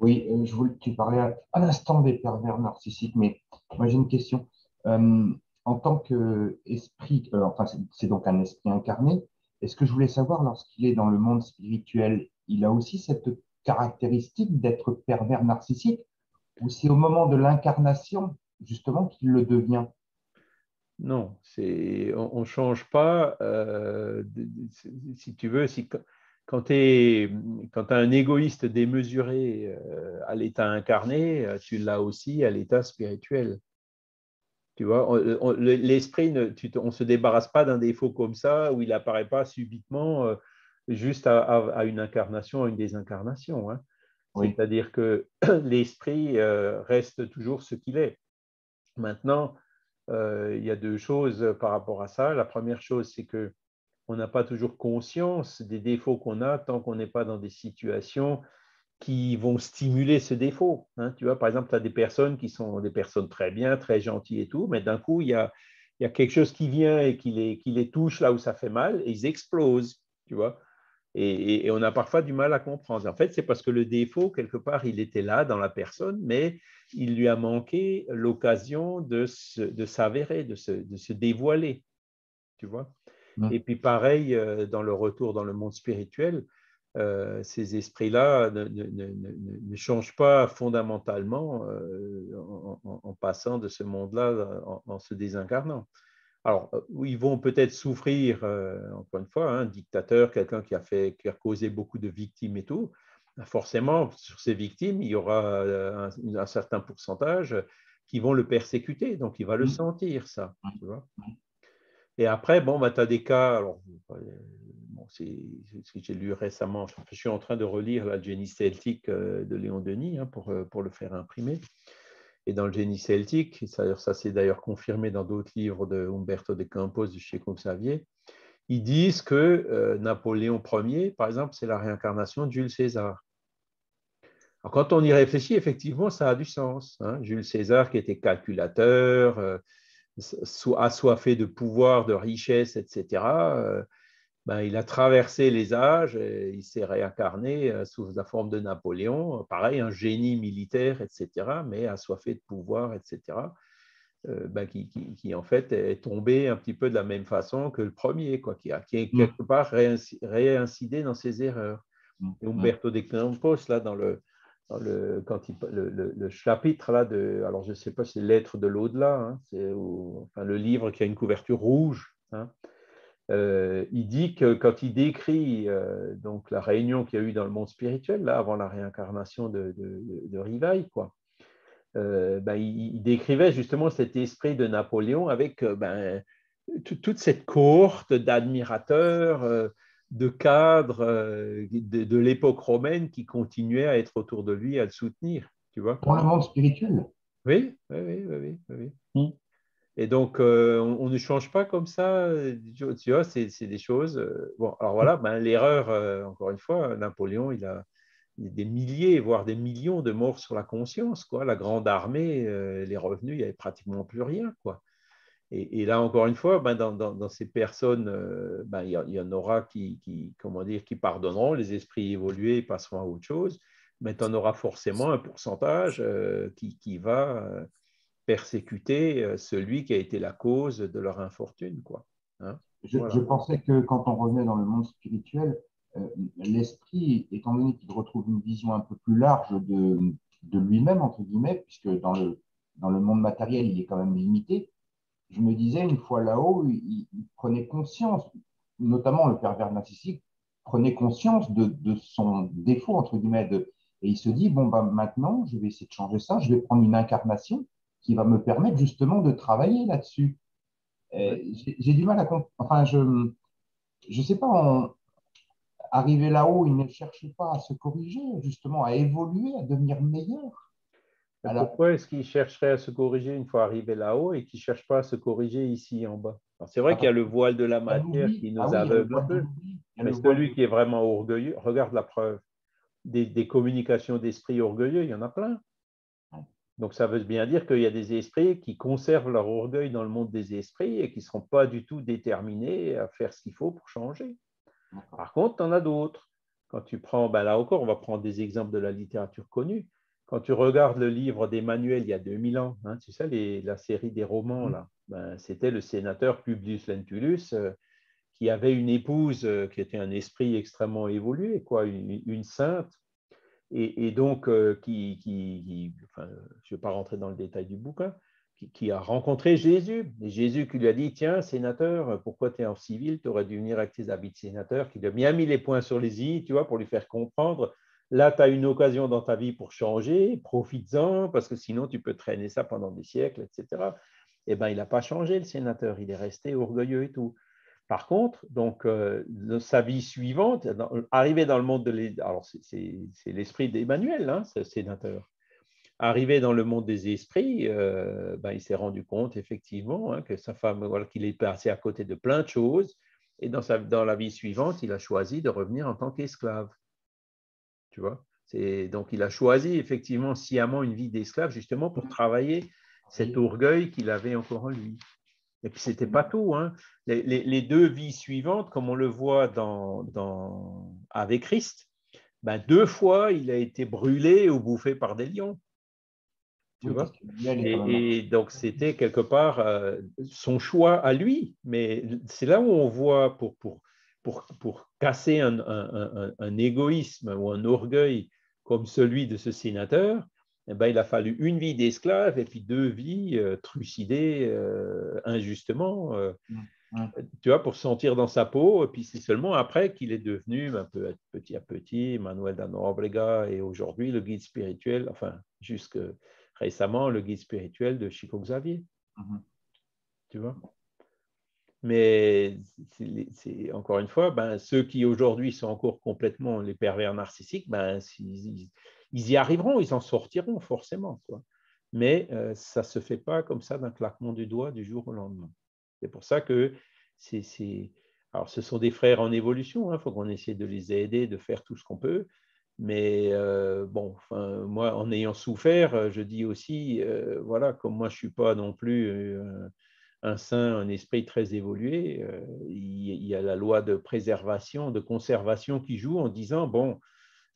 Oui, tu parlais à l'instant des pervers narcissiques, mais moi j'ai une question. En tant qu'esprit, c'est donc un esprit incarné, est-ce que je voulais savoir, lorsqu'il est dans le monde spirituel, il a aussi cette caractéristique d'être pervers narcissique, ou c'est au moment de l'incarnation, justement, qu'il le devient? Non, on ne change pas. Si tu veux, quand tu as un égoïste démesuré à l'état incarné, tu l'as aussi à l'état spirituel. Tu vois, l'esprit, on ne se débarrasse pas d'un défaut comme ça, où il n'apparaît pas subitement juste à une incarnation, à une désincarnation. Hein. Oui. C'est-à-dire que l'esprit reste toujours ce qu'il est. Maintenant, il y a deux choses par rapport à ça. La première chose, c'est qu'on n'a pas toujours conscience des défauts qu'on a tant qu'on n'est pas dans des situations qui vont stimuler ce défaut. Hein. Tu vois, par exemple, tu as des personnes qui sont des personnes très bien, très gentilles et tout, mais d'un coup, il y a quelque chose qui vient et qui les touche là où ça fait mal et ils explosent, tu vois. Et on a parfois du mal à comprendre. En fait, c'est parce que le défaut, quelque part, il était là dans la personne, mais il lui a manqué l'occasion de s'avérer, de se dévoiler, tu vois. Et puis pareil, dans le retour dans le monde spirituel, ces esprits-là ne changent pas fondamentalement en passant de ce monde-là, en se désincarnant. Alors, ils vont peut-être souffrir, encore une fois, un dictateur, quelqu'un qui a causé beaucoup de victimes et tout. Forcément, sur ces victimes, il y aura un certain pourcentage qui vont le persécuter, donc il va le sentir, ça. Tu vois. Et après, bon, bah, tu as des cas, alors, bon, c'est ce que j'ai lu récemment, je suis en train de relire la Génie celtique de Léon Denis pour le faire imprimer. Et dans le Génie celtique, ça c'est d'ailleurs confirmé dans d'autres livres de Umberto de Campos, de Chico Xavier, ils disent que Napoléon Ier, par exemple, c'est la réincarnation de Jules César. Alors, quand on y réfléchit, effectivement, ça a du sens. Hein. Jules César qui était calculateur, assoiffé de pouvoir, de richesse, etc., ben, il a traversé les âges, et il s'est réincarné sous la forme de Napoléon, pareil, un génie militaire, etc., mais assoiffé de pouvoir, etc., ben, qui en fait est tombé un petit peu de la même façon que le premier, quoi, qui a quelque part réincidé dans ses erreurs. Et Umberto de Campos, là, dans le chapitre là alors je ne sais pas si c'est Lettres de l'au-delà, hein, enfin, le livre qui a une couverture rouge, hein, il dit que quand il décrit donc la réunion qu'il y a eu dans le monde spirituel, là, avant la réincarnation de Rivail, quoi, ben, il décrivait justement cet esprit de Napoléon avec ben, toute cette cohorte d'admirateurs, de cadres de l'époque romaine qui continuaient à être autour de lui, à le soutenir, tu vois. Dans le monde spirituel. Oui, oui, oui, oui, oui. Et donc, on ne change pas comme ça, tu vois, c'est des choses. Bon, alors voilà, ben, l'erreur, encore une fois, Napoléon, il a des milliers, voire des millions de morts sur la conscience, quoi. La grande armée, les revenus, il n'y avait pratiquement plus rien, quoi. Et là, encore une fois, ben, dans ces personnes, ben, il y en aura comment dire, qui pardonneront, les esprits évolués passeront à autre chose, mais tu en auras forcément un pourcentage qui va persécuter celui qui a été la cause de leur infortune, quoi. Hein, voilà. Je pensais que quand on revenait dans le monde spirituel, l'esprit, étant donné qu'il retrouve une vision un peu plus large de lui-même, entre guillemets, puisque dans le monde matériel, il est quand même limité, je me disais, une fois là-haut, il prenait conscience, notamment le pervers narcissique, prenait conscience de son défaut, entre guillemets, et il se dit, bon, bah, maintenant, je vais essayer de changer ça, je vais prendre une incarnation qui va me permettre justement de travailler là-dessus. J'ai du mal à comprendre. Enfin, je sais pas, arriver là-haut, il ne cherche pas à se corriger, justement, à évoluer, à devenir meilleur. Mais pourquoi est-ce qu'il chercherait à se corriger une fois arrivé là-haut et qu'il ne cherche pas à se corriger ici en bas? C'est vrai qu'il y a le voile de la matière qui nous aveugle un peu, mais celui qui est vraiment orgueilleux, regarde la preuve, des communications d'esprits orgueilleux, il y en a plein. Donc ça veut bien dire qu'il y a des esprits qui conservent leur orgueil dans le monde des esprits et qui ne seront pas du tout déterminés à faire ce qu'il faut pour changer. Par contre, tu en as d'autres. Quand tu prends, ben là encore, on va prendre des exemples de la littérature connue. Quand tu regardes le livre d'Emmanuel il y a 2000 ans, hein, tu sais, la série des romans, là, ben, c'était le sénateur Publius Lentulus qui avait une épouse qui était un esprit extrêmement évolué, quoi, une sainte, et donc enfin, je ne vais pas rentrer dans le détail du bouquin, qui a rencontré Jésus. Et Jésus qui lui a dit, tiens, sénateur, pourquoi tu es en civil? Tu aurais dû venir avec tes habits de sénateur, qui lui a bien mis les points sur les i, tu vois, pour lui faire comprendre. Là, tu as une occasion dans ta vie pour changer, profites-en, parce que sinon, tu peux traîner ça pendant des siècles, etc. eh ben, il n'a pas changé, le sénateur, il est resté orgueilleux et tout. Par contre, donc, sa vie suivante, arrivé dans le monde de alors c'est l'esprit d'Emmanuel, hein, ce sénateur. Arrivé dans le monde des esprits, ben, il s'est rendu compte effectivement hein, que sa femme, voilà, qu'il est passé à côté de plein de choses. Et dans la vie suivante, il a choisi de revenir en tant qu'esclave. Tu vois? Donc, il a choisi effectivement sciemment une vie d'esclave justement pour travailler cet orgueil qu'il avait encore en lui. Et puis, ce n'était pas tout. Hein. Les deux vies suivantes, comme on le voit avec Christ, ben, 2 fois, il a été brûlé ou bouffé par des lions. Tu vois? Et donc, c'était quelque part son choix à lui. Mais c'est là où on voit, pour casser un égoïsme ou un orgueil comme celui de ce sénateur, eh ben, il a fallu une vie d'esclave et puis 2 vies trucidées injustement, tu vois, pour se sentir dans sa peau. Et puis c'est seulement après qu'il est devenu un peu petit à petit Manuel da Nóbrega et aujourd'hui le guide spirituel, enfin jusque récemment le guide spirituel de Chico Xavier. Tu vois? Mais encore une fois, ben, ceux qui aujourd'hui sont encore complètement les pervers narcissiques, ben, ils y arriveront, ils en sortiront forcément, quoi. Mais ça ne se fait pas comme ça d'un claquement du doigt du jour au lendemain. C'est pour ça que alors, ce sont des frères en évolution, il faut qu'on essaie de les aider, de faire tout ce qu'on peut. Mais bon, enfin, moi, en ayant souffert, je dis aussi, voilà, comme moi, je ne suis pas non plus un saint, un esprit très évolué, il y a la loi de préservation, de conservation qui joue en disant, bon,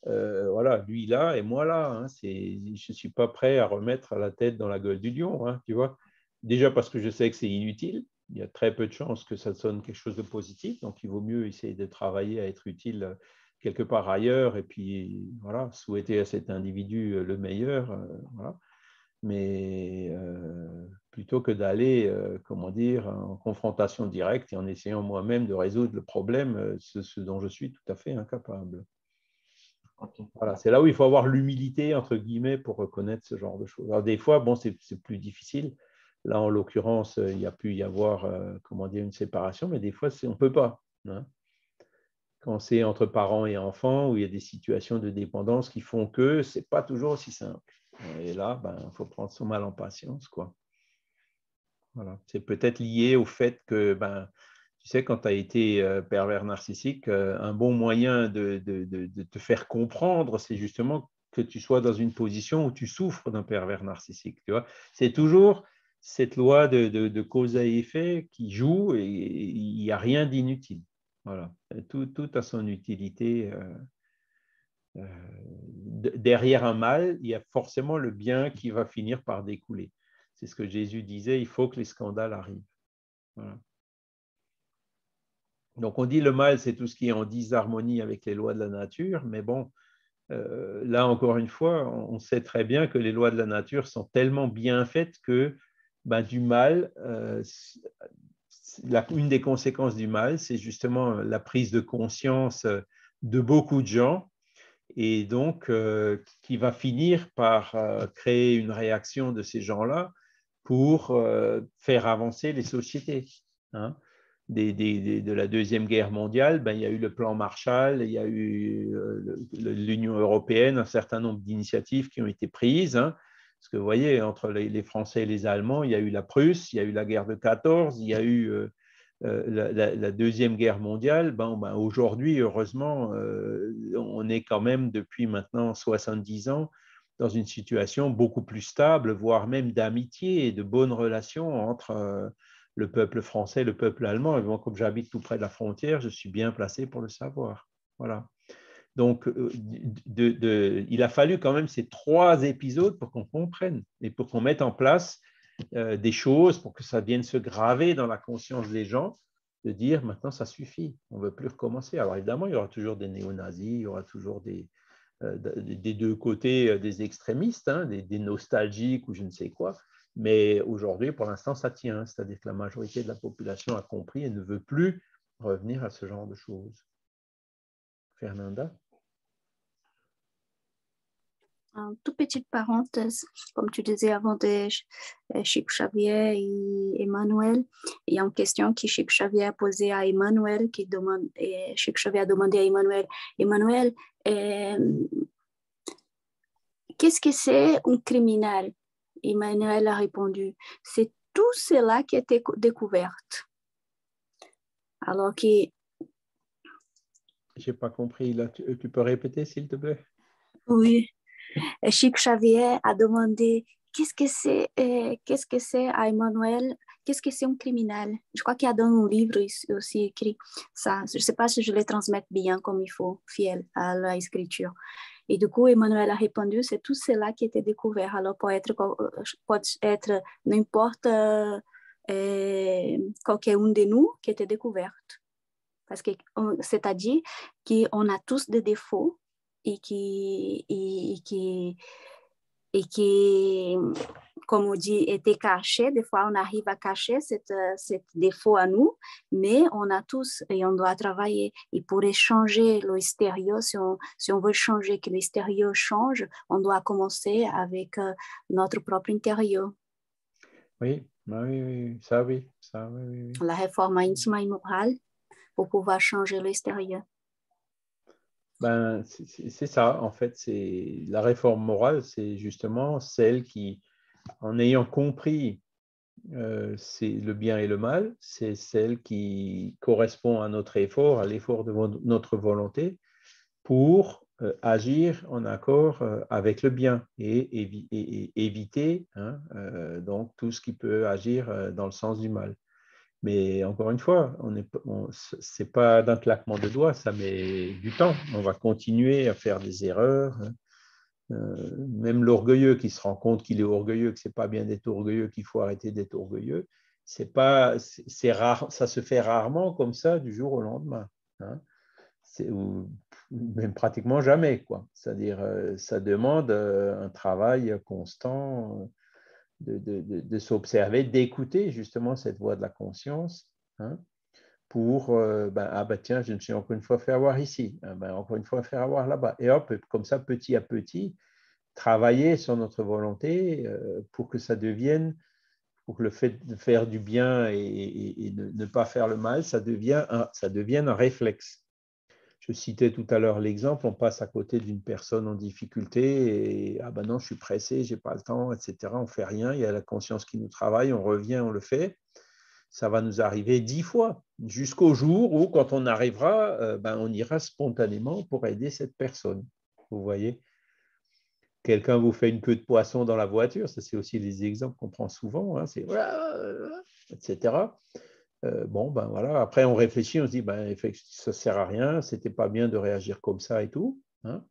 voilà, lui là et moi là, hein, je ne suis pas prêt à remettre la tête dans la gueule du lion, hein, tu vois. Déjà parce que je sais que c'est inutile, il y a très peu de chances que ça sonne quelque chose de positif, donc il vaut mieux essayer de travailler à être utile quelque part ailleurs et puis voilà, souhaiter à cet individu le meilleur, voilà. Mais plutôt que d'aller, comment dire, en confrontation directe et en essayant moi-même de résoudre le problème, ce dont je suis tout à fait incapable. Okay. Voilà, c'est là où il faut avoir l'humilité, entre guillemets, pour reconnaître ce genre de choses. Alors, des fois, bon, c'est plus difficile. Là, en l'occurrence, il y a pu y avoir, comment dire, une séparation, mais des fois, on ne peut pas. Hein. Quand c'est entre parents et enfants, où il y a des situations de dépendance qui font que ce n'est pas toujours aussi simple. Et là, il faut prendre son mal en patience, quoi. Voilà. C'est peut-être lié au fait que, tu sais, quand tu as été pervers narcissique, un bon moyen de te faire comprendre, c'est justement que tu sois dans une position où tu souffres d'un pervers narcissique. Tu vois, c'est toujours cette loi de cause à effet qui joue et il n'y a rien d'inutile. Voilà. Tout a son utilité. Derrière un mal, il y a forcément le bien qui va finir par découler. C'est ce que Jésus disait, il faut que les scandales arrivent. Voilà. Donc on dit le mal, c'est tout ce qui est en disharmonie avec les lois de la nature, mais bon, là encore une fois, on sait très bien que les lois de la nature sont tellement bien faites que du mal, une des conséquences du mal, c'est justement la prise de conscience de beaucoup de gens et donc qui va finir par créer une réaction de ces gens-là pour faire avancer les sociétés. Hein. De la Deuxième Guerre mondiale, il y a eu le plan Marshall, il y a eu l'Union européenne, un certain nombre d'initiatives qui ont été prises. Hein. Parce que vous voyez, entre les Français et les Allemands, il y a eu la Prusse, il y a eu la guerre de 14, il y a eu la Deuxième Guerre mondiale. Aujourd'hui, heureusement, on est quand même depuis maintenant 70 ans dans une situation beaucoup plus stable, voire même d'amitié et de bonnes relations entre le peuple français et le peuple allemand. Et bon, comme j'habite tout près de la frontière, je suis bien placé pour le savoir. Voilà. Donc, il a fallu quand même ces 3 épisodes pour qu'on comprenne et pour qu'on mette en place des choses, pour que ça vienne se graver dans la conscience des gens, de dire maintenant ça suffit, on ne veut plus recommencer. Alors évidemment, il y aura toujours des néo-nazis, il y aura toujours des 2 côtés des extrémistes, hein, des nostalgiques ou je ne sais quoi. Mais aujourd'hui, pour l'instant, ça tient. C'est-à-dire que la majorité de la population a compris et ne veut plus revenir à ce genre de choses. Fernanda? Une toute petite parenthèse, comme tu disais avant de Chico Xavier et Emmanuel, il y a une question que Chico Xavier a posée à Emmanuel, Chico Xavier a demandé à Emmanuel, Emmanuel, qu'est-ce que c'est un criminel? Emmanuel a répondu, c'est tout cela qui a été découvert. Alors que... Je n'ai pas compris, là, tu peux répéter, s'il te plaît? Oui. Chico Xavier a demandé qu'est-ce que c'est à Emmanuel, qu'est-ce que c'est un criminel. Je crois qu'il y a dans un livre aussi écrit ça. Je ne sais pas si je le transmets bien comme il faut, fiel à l'écriture. Et du coup, Emmanuel a répondu, c'est tout cela qui a été découvert. Alors, peut être n'importe qualquer un de nous qui a été découvert. Parce que, c'est-à-dire qu'on a tous des défauts et qui, comme on dit, était caché. Des fois, on arrive à cacher ce défaut à nous, mais on a tous et on doit travailler. Et pour changer l'extérieur, si on veut changer, que l'extérieur change, on doit commencer avec notre propre intérieur. Oui, oui, ça oui, ça oui. La réforme intime et morale pour pouvoir changer l'extérieur. Ben, c'est ça, en fait, c'est la réforme morale, c'est justement celle qui, en ayant compris c'est le bien et le mal, c'est celle qui correspond à notre effort, à l'effort de notre volonté pour agir en accord avec le bien et éviter donc tout ce qui peut agir dans le sens du mal. Mais encore une fois, ce n'est pas d'un claquement de doigts, ça met du temps. On va continuer à faire des erreurs. Même l'orgueilleux qui se rend compte qu'il est orgueilleux, que ce n'est pas bien d'être orgueilleux, qu'il faut arrêter d'être orgueilleux, c'est rare, ça se fait rarement comme ça du jour au lendemain. Hein. Ou même pratiquement jamais, quoi. C'est-à-dire, ça demande un travail constant de s'observer, d'écouter justement cette voix de la conscience, hein, pour, tiens, je me suis encore une fois fait avoir ici, encore une fois fait avoir là-bas. Et hop, comme ça, petit à petit, travailler sur notre volonté pour que ça devienne, pour que le fait de faire du bien et ne pas faire le mal, ça devienne un réflexe. Je citais tout à l'heure l'exemple, on passe à côté d'une personne en difficulté et ah ben non, je suis pressé, j'ai pas le temps, etc. On ne fait rien, il y a la conscience qui nous travaille, on revient, on le fait. Ça va nous arriver 10 fois, jusqu'au jour où, quand on arrivera, on ira spontanément pour aider cette personne. Vous voyez, quelqu'un vous fait une queue de poisson dans la voiture, ça c'est aussi les exemples qu'on prend souvent, hein, c'est etc. Voilà. Après, on réfléchit, on se dit, ça ne sert à rien, c'était pas bien de réagir comme ça et tout. Hein.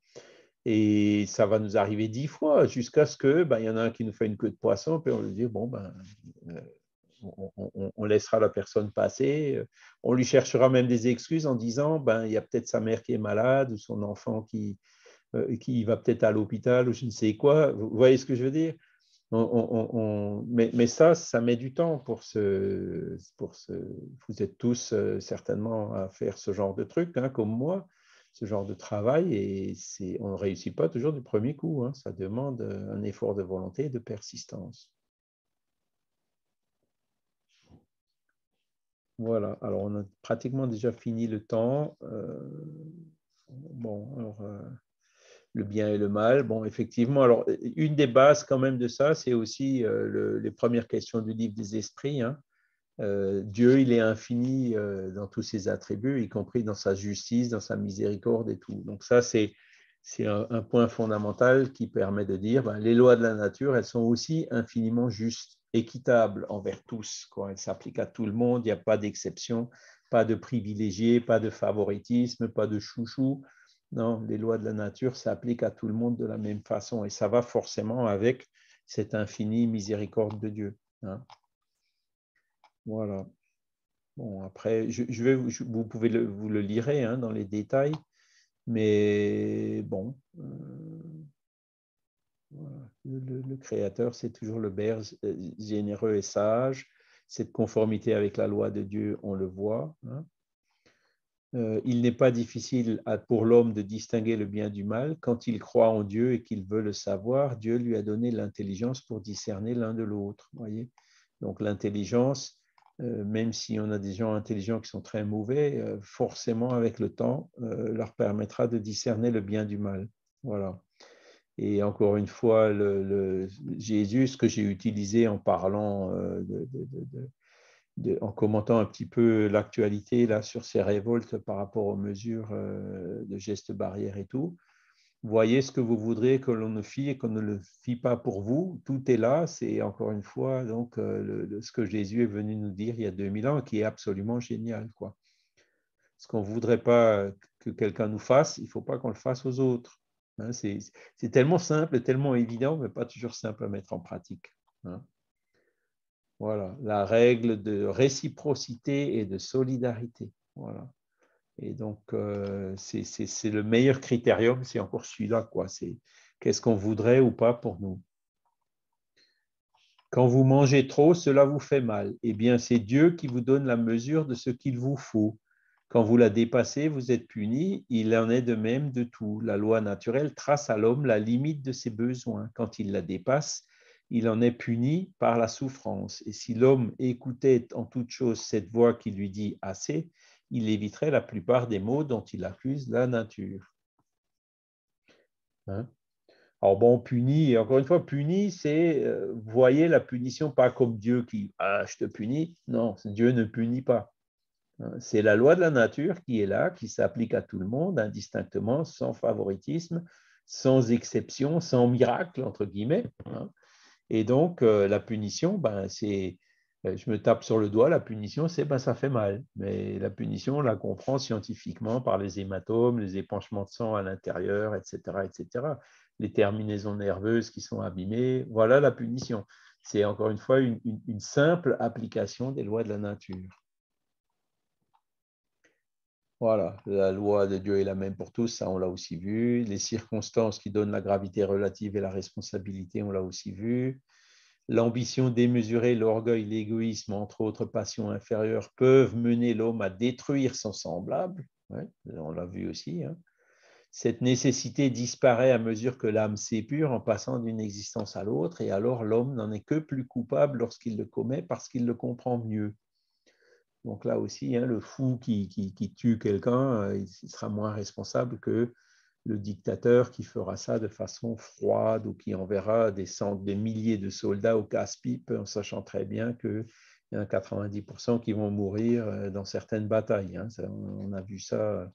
Et ça va nous arriver 10 fois jusqu'à ce que, y en a un qui nous fait une queue de poisson, puis on lui dit, on laissera la personne passer. On lui cherchera même des excuses en disant, il y a peut-être sa mère qui est malade ou son enfant qui va peut-être à l'hôpital ou je ne sais quoi. Vous voyez ce que je veux dire? Mais ça met du temps vous êtes tous certainement à faire ce genre de truc, hein, comme moi, ce genre de travail, et on ne réussit pas toujours du premier coup, hein, ça demande un effort de volonté et de persistance. Voilà, alors on a pratiquement déjà fini le temps. Le bien et le mal. Bon, effectivement, alors une des bases quand même de ça, c'est aussi les premières questions du livre des esprits. Hein. Dieu, il est infini dans tous ses attributs, y compris dans sa justice, dans sa miséricorde et tout. Donc ça, c'est un point fondamental qui permet de dire, les lois de la nature, elles sont aussi infiniment justes, équitables envers tous, quoi. Elles s'appliquent à tout le monde, il n'y a pas d'exception, pas de privilégiés, pas de favoritisme, pas de chouchou. Non, les lois de la nature s'appliquent à tout le monde de la même façon et ça va forcément avec cette infinie miséricorde de Dieu. Hein. Voilà. Bon, après, vous pouvez vous le lirez hein, dans les détails, mais bon, voilà. Le Créateur, c'est toujours le Père généreux et sage. Cette conformité avec la loi de Dieu, on le voit. Hein. il n'est pas difficile pour l'homme de distinguer le bien du mal. Quand il croit en Dieu et qu'il veut le savoir, Dieu lui a donné l'intelligence pour discerner l'un de l'autre. Voyez. Donc l'intelligence, même si on a des gens intelligents qui sont très mauvais, forcément avec le temps, leur permettra de discerner le bien du mal. Voilà. Et encore une fois, Jésus, ce que j'ai utilisé en parlant, en commentant un petit peu l'actualité là sur ces révoltes par rapport aux mesures de gestes barrières et tout, voyez ce que vous voudrez que l'on ne fit et qu'on ne le fit pas pour vous. Tout est là. C'est encore une fois donc ce que Jésus est venu nous dire il y a 2000 ans, qui est absolument génial, quoi. Ce qu'on ne voudrait pas que quelqu'un nous fasse, il ne faut pas qu'on le fasse aux autres. Hein, c'est tellement simple, tellement évident, mais pas toujours simple à mettre en pratique. Hein. Voilà, la règle de réciprocité et de solidarité. Voilà. Et donc, c'est le meilleur critérium, c'est encore celui-là, quoi. C'est qu'est-ce qu'on voudrait ou pas pour nous. Quand vous mangez trop, cela vous fait mal. Eh bien, c'est Dieu qui vous donne la mesure de ce qu'il vous faut. Quand vous la dépassez, vous êtes puni. Il en est de même de tout. La loi naturelle trace à l'homme la limite de ses besoins. Quand il la dépasse, il en est puni par la souffrance. Et si l'homme écoutait en toute chose cette voix qui lui dit assez, il éviterait la plupart des maux dont il accuse la nature. Hein? Alors bon, puni, et encore une fois, puni, c'est, voyez la punition pas comme Dieu qui, ah, je te punis. Non, Dieu ne punit pas. C'est la loi de la nature qui est là, qui s'applique à tout le monde, indistinctement, sans favoritisme, sans exception, sans miracle, entre guillemets. Hein. Et donc, la punition, ben, c'est, je me tape sur le doigt, la punition, c'est, ben, ça fait mal. Mais la punition, on la comprend scientifiquement par les hématomes, les épanchements de sang à l'intérieur, etc., etc., les terminaisons nerveuses qui sont abîmées. Voilà la punition. C'est encore une fois une simple application des lois de la nature. Voilà, la loi de Dieu est la même pour tous, ça on l'a aussi vu. Les circonstances qui donnent la gravité relative et la responsabilité, on l'a aussi vu. L'ambition démesurée, l'orgueil, l'égoïsme, entre autres passions inférieures, peuvent mener l'homme à détruire son semblable. Ouais, on l'a vu aussi. Hein. Cette nécessité disparaît à mesure que l'âme s'épure en passant d'une existence à l'autre, et alors l'homme n'en est que plus coupable lorsqu'il le commet parce qu'il le comprend mieux. Donc là aussi, hein, le fou qui tue quelqu'un, il sera moins responsable que le dictateur qui fera ça de façon froide ou qui enverra des milliers de soldats au casse-pipe en sachant très bien qu'il y en a 90% qui vont mourir dans certaines batailles. Hein. Ça, on a vu ça,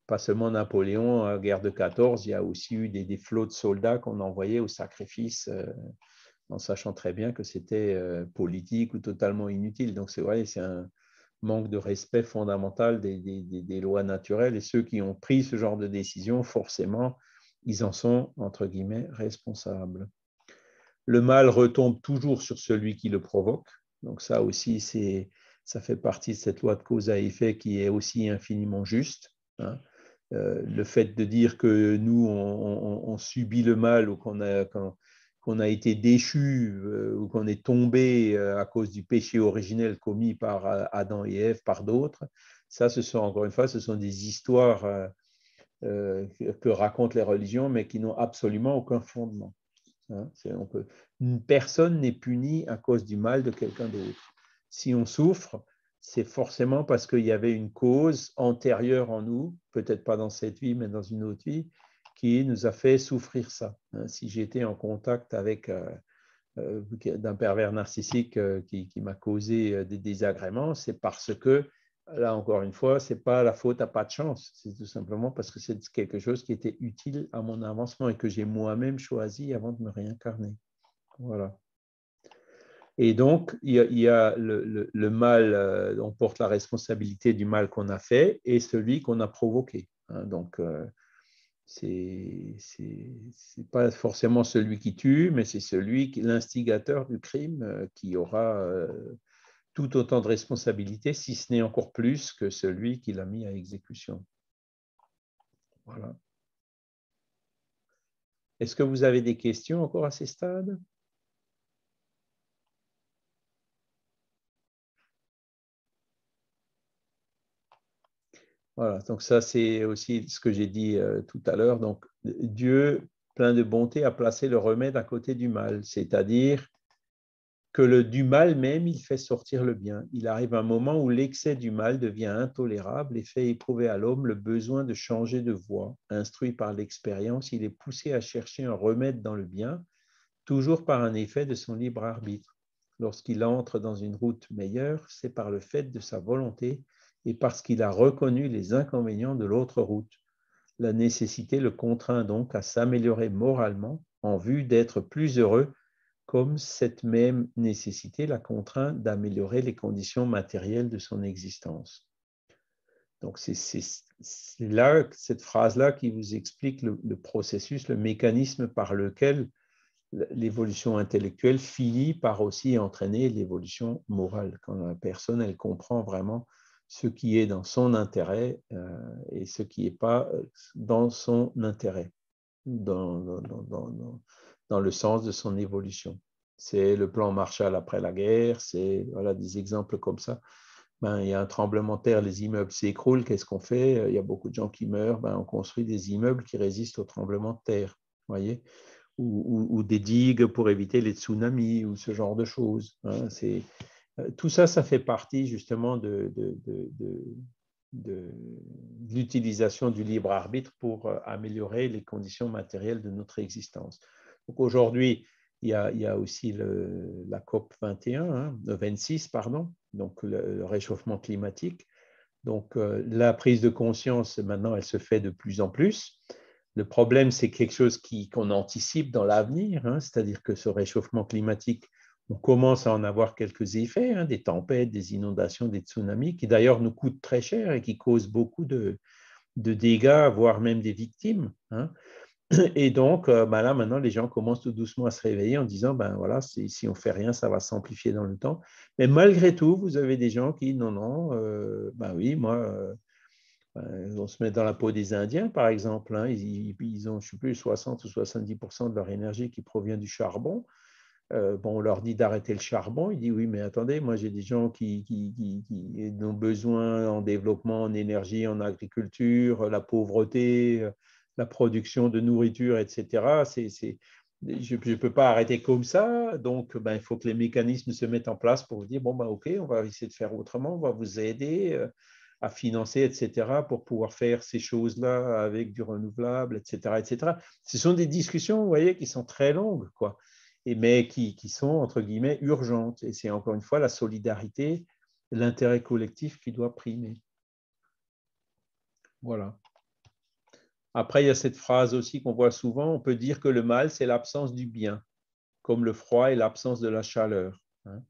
pas seulement Napoléon, à la guerre de 14, il y a aussi eu des flots de soldats qu'on envoyait au sacrifice en sachant très bien que c'était politique ou totalement inutile. Donc c'est vrai, c'est un manque de respect fondamental des lois naturelles, et ceux qui ont pris ce genre de décision, forcément, ils en sont, entre guillemets, responsables. Le mal retombe toujours sur celui qui le provoque, donc ça aussi, ça fait partie de cette loi de cause à effet qui est aussi infiniment juste. Hein. Le fait de dire que nous, on subit le mal ou qu'on a été déchu ou qu'on est tombé à cause du péché originel commis par Adam et Ève, par d'autres, ça, encore une fois, ce sont des histoires que racontent les religions, mais qui n'ont absolument aucun fondement. Hein. Personne n'est puni à cause du mal de quelqu'un d'autre. Si on souffre, c'est forcément parce qu'il y avait une cause antérieure en nous, peut-être pas dans cette vie, mais dans une autre vie, qui nous a fait souffrir ça. Si j'étais en contact avec d'un pervers narcissique qui m'a causé des désagréments, c'est parce que, là encore une fois, ce n'est pas la faute à pas de chance, c'est tout simplement parce que c'est quelque chose qui était utile à mon avancement et que j'ai moi-même choisi avant de me réincarner. Voilà. Et donc, il y a le mal, on porte la responsabilité du mal qu'on a fait et celui qu'on a provoqué. Hein, donc, c'est pas forcément celui qui tue, mais c'est l'instigateur du crime qui aura tout autant de responsabilité, si ce n'est encore plus que celui qui l'a mis à exécution. Voilà. Est-ce que vous avez des questions encore à ces stades? Voilà, donc ça c'est aussi ce que j'ai dit tout à l'heure. Donc Dieu, plein de bonté, a placé le remède à côté du mal, c'est-à-dire que du mal même, il fait sortir le bien. Il arrive un moment où l'excès du mal devient intolérable et fait éprouver à l'homme le besoin de changer de voie. Instruit par l'expérience, il est poussé à chercher un remède dans le bien, toujours par un effet de son libre arbitre. Lorsqu'il entre dans une route meilleure, c'est par le fait de sa volonté et parce qu'il a reconnu les inconvénients de l'autre route. La nécessité le contraint donc à s'améliorer moralement en vue d'être plus heureux, comme cette même nécessité la contraint d'améliorer les conditions matérielles de son existence. Donc c'est là, cette phrase-là qui vous explique le processus, le mécanisme par lequel l'évolution intellectuelle finit par aussi entraîner l'évolution morale, quand la personne, elle comprend vraiment ce qui est dans son intérêt et ce qui n'est pas dans son intérêt, dans le sens de son évolution. C'est le plan Marshall après la guerre, c'est voilà, des exemples comme ça. Ben, il y a un tremblement de terre, les immeubles s'écroulent, qu'est-ce qu'on fait? Il y a beaucoup de gens qui meurent, ben, on construit des immeubles qui résistent au tremblement de terre, voyez, ou des digues pour éviter les tsunamis, ou ce genre de choses. Hein. Tout ça, ça fait partie justement de l'utilisation du libre arbitre pour améliorer les conditions matérielles de notre existence. Donc aujourd'hui, il y a aussi la COP 21, hein, 26, pardon, donc le réchauffement climatique. Donc la prise de conscience, maintenant, elle se fait de plus en plus. Le problème, c'est quelque chose qu'on anticipe dans l'avenir, hein, c'est-à-dire que ce réchauffement climatique, on commence à en avoir quelques effets, hein, des tempêtes, des inondations, des tsunamis, qui d'ailleurs nous coûtent très cher et qui causent beaucoup de dégâts, voire même des victimes. Hein. Et donc, ben là, maintenant, les gens commencent tout doucement à se réveiller en disant, ben voilà, si on ne fait rien, ça va s'amplifier dans le temps. Mais malgré tout, vous avez des gens qui, non, ben oui, moi, on se met dans la peau des Indiens, par exemple. Hein, ils ont, je ne sais plus, 60 ou 70% de leur énergie qui provient du charbon. Bon, on leur dit d'arrêter le charbon. Ils disent, oui, mais attendez, moi, j'ai des gens qui ont besoin en développement, en énergie, en agriculture, la pauvreté, la production de nourriture, etc. Je ne peux pas arrêter comme ça. Donc, ben, il faut que les mécanismes se mettent en place pour vous dire, bon, ben, OK, on va essayer de faire autrement, on va vous aider à financer, etc., pour pouvoir faire ces choses-là avec du renouvelable, etc., etc. Ce sont des discussions, vous voyez, qui sont très longues, quoi, mais qui sont, entre guillemets, urgentes. Et c'est encore une fois la solidarité, l'intérêt collectif qui doit primer. Voilà. Après, il y a cette phrase aussi qu'on voit souvent, on peut dire que le mal, c'est l'absence du bien, comme le froid est l'absence de la chaleur. Hein.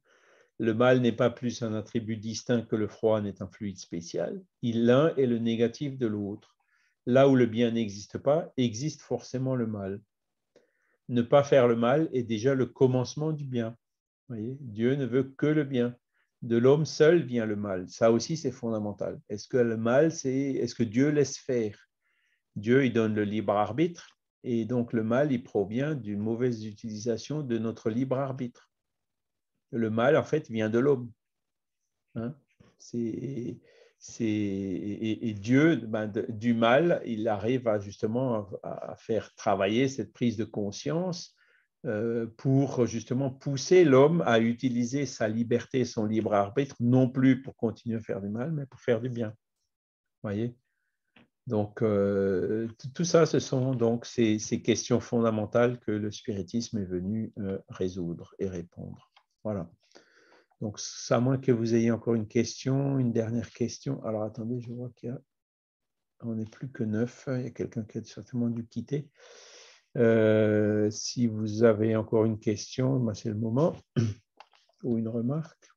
Le mal n'est pas plus un attribut distinct que le froid n'est un fluide spécial. L'un est le négatif de l'autre. Là où le bien n'existe pas, existe forcément le mal. Ne pas faire le mal est déjà le commencement du bien. Voyez, Dieu ne veut que le bien. De l'homme seul vient le mal. Ça aussi, c'est fondamental. Est-ce que le mal, est-ce que Dieu laisse faire? Dieu, il donne le libre arbitre, et donc le mal, il provient d'une mauvaise utilisation de notre libre arbitre. Le mal, en fait, vient de l'homme. Hein? Et Dieu, ben, du mal, il arrive justement à faire travailler cette prise de conscience pour justement pousser l'homme à utiliser sa liberté, son libre arbitre, non plus pour continuer à faire du mal, mais pour faire du bien. Voyez? Donc, tout ça, ce sont donc ces questions fondamentales que le spiritisme est venu résoudre et répondre. Voilà. Donc, à moins que vous ayez encore une question, une dernière question. Alors, attendez, je vois qu'on n'est plus que 9. Il y a quelqu'un qui a certainement dû quitter. Si vous avez encore une question, ben, c'est le moment. Ou une remarque.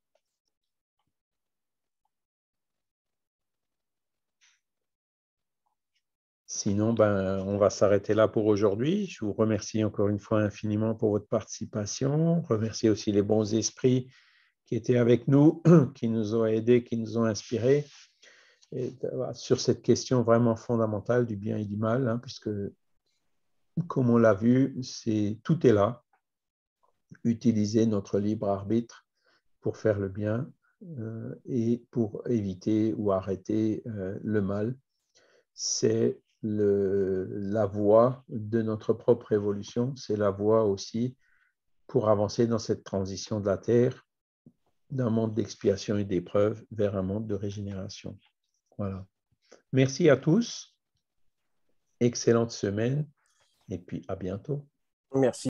Sinon, ben, on va s'arrêter là pour aujourd'hui. Je vous remercie encore une fois infiniment pour votre participation. Remercie aussi les bons esprits qui étaient avec nous, qui nous ont aidés, qui nous ont inspirés. Et, sur cette question vraiment fondamentale du bien et du mal, hein, puisque, comme on l'a vu, tout est là. Utiliser notre libre arbitre pour faire le bien et pour éviter ou arrêter le mal. C'est la voie de notre propre évolution, c'est la voie aussi pour avancer dans cette transition de la Terre, d'un monde d'expiation et d'épreuve vers un monde de régénération. Voilà. Merci à tous. Excellente semaine et puis à bientôt. Merci.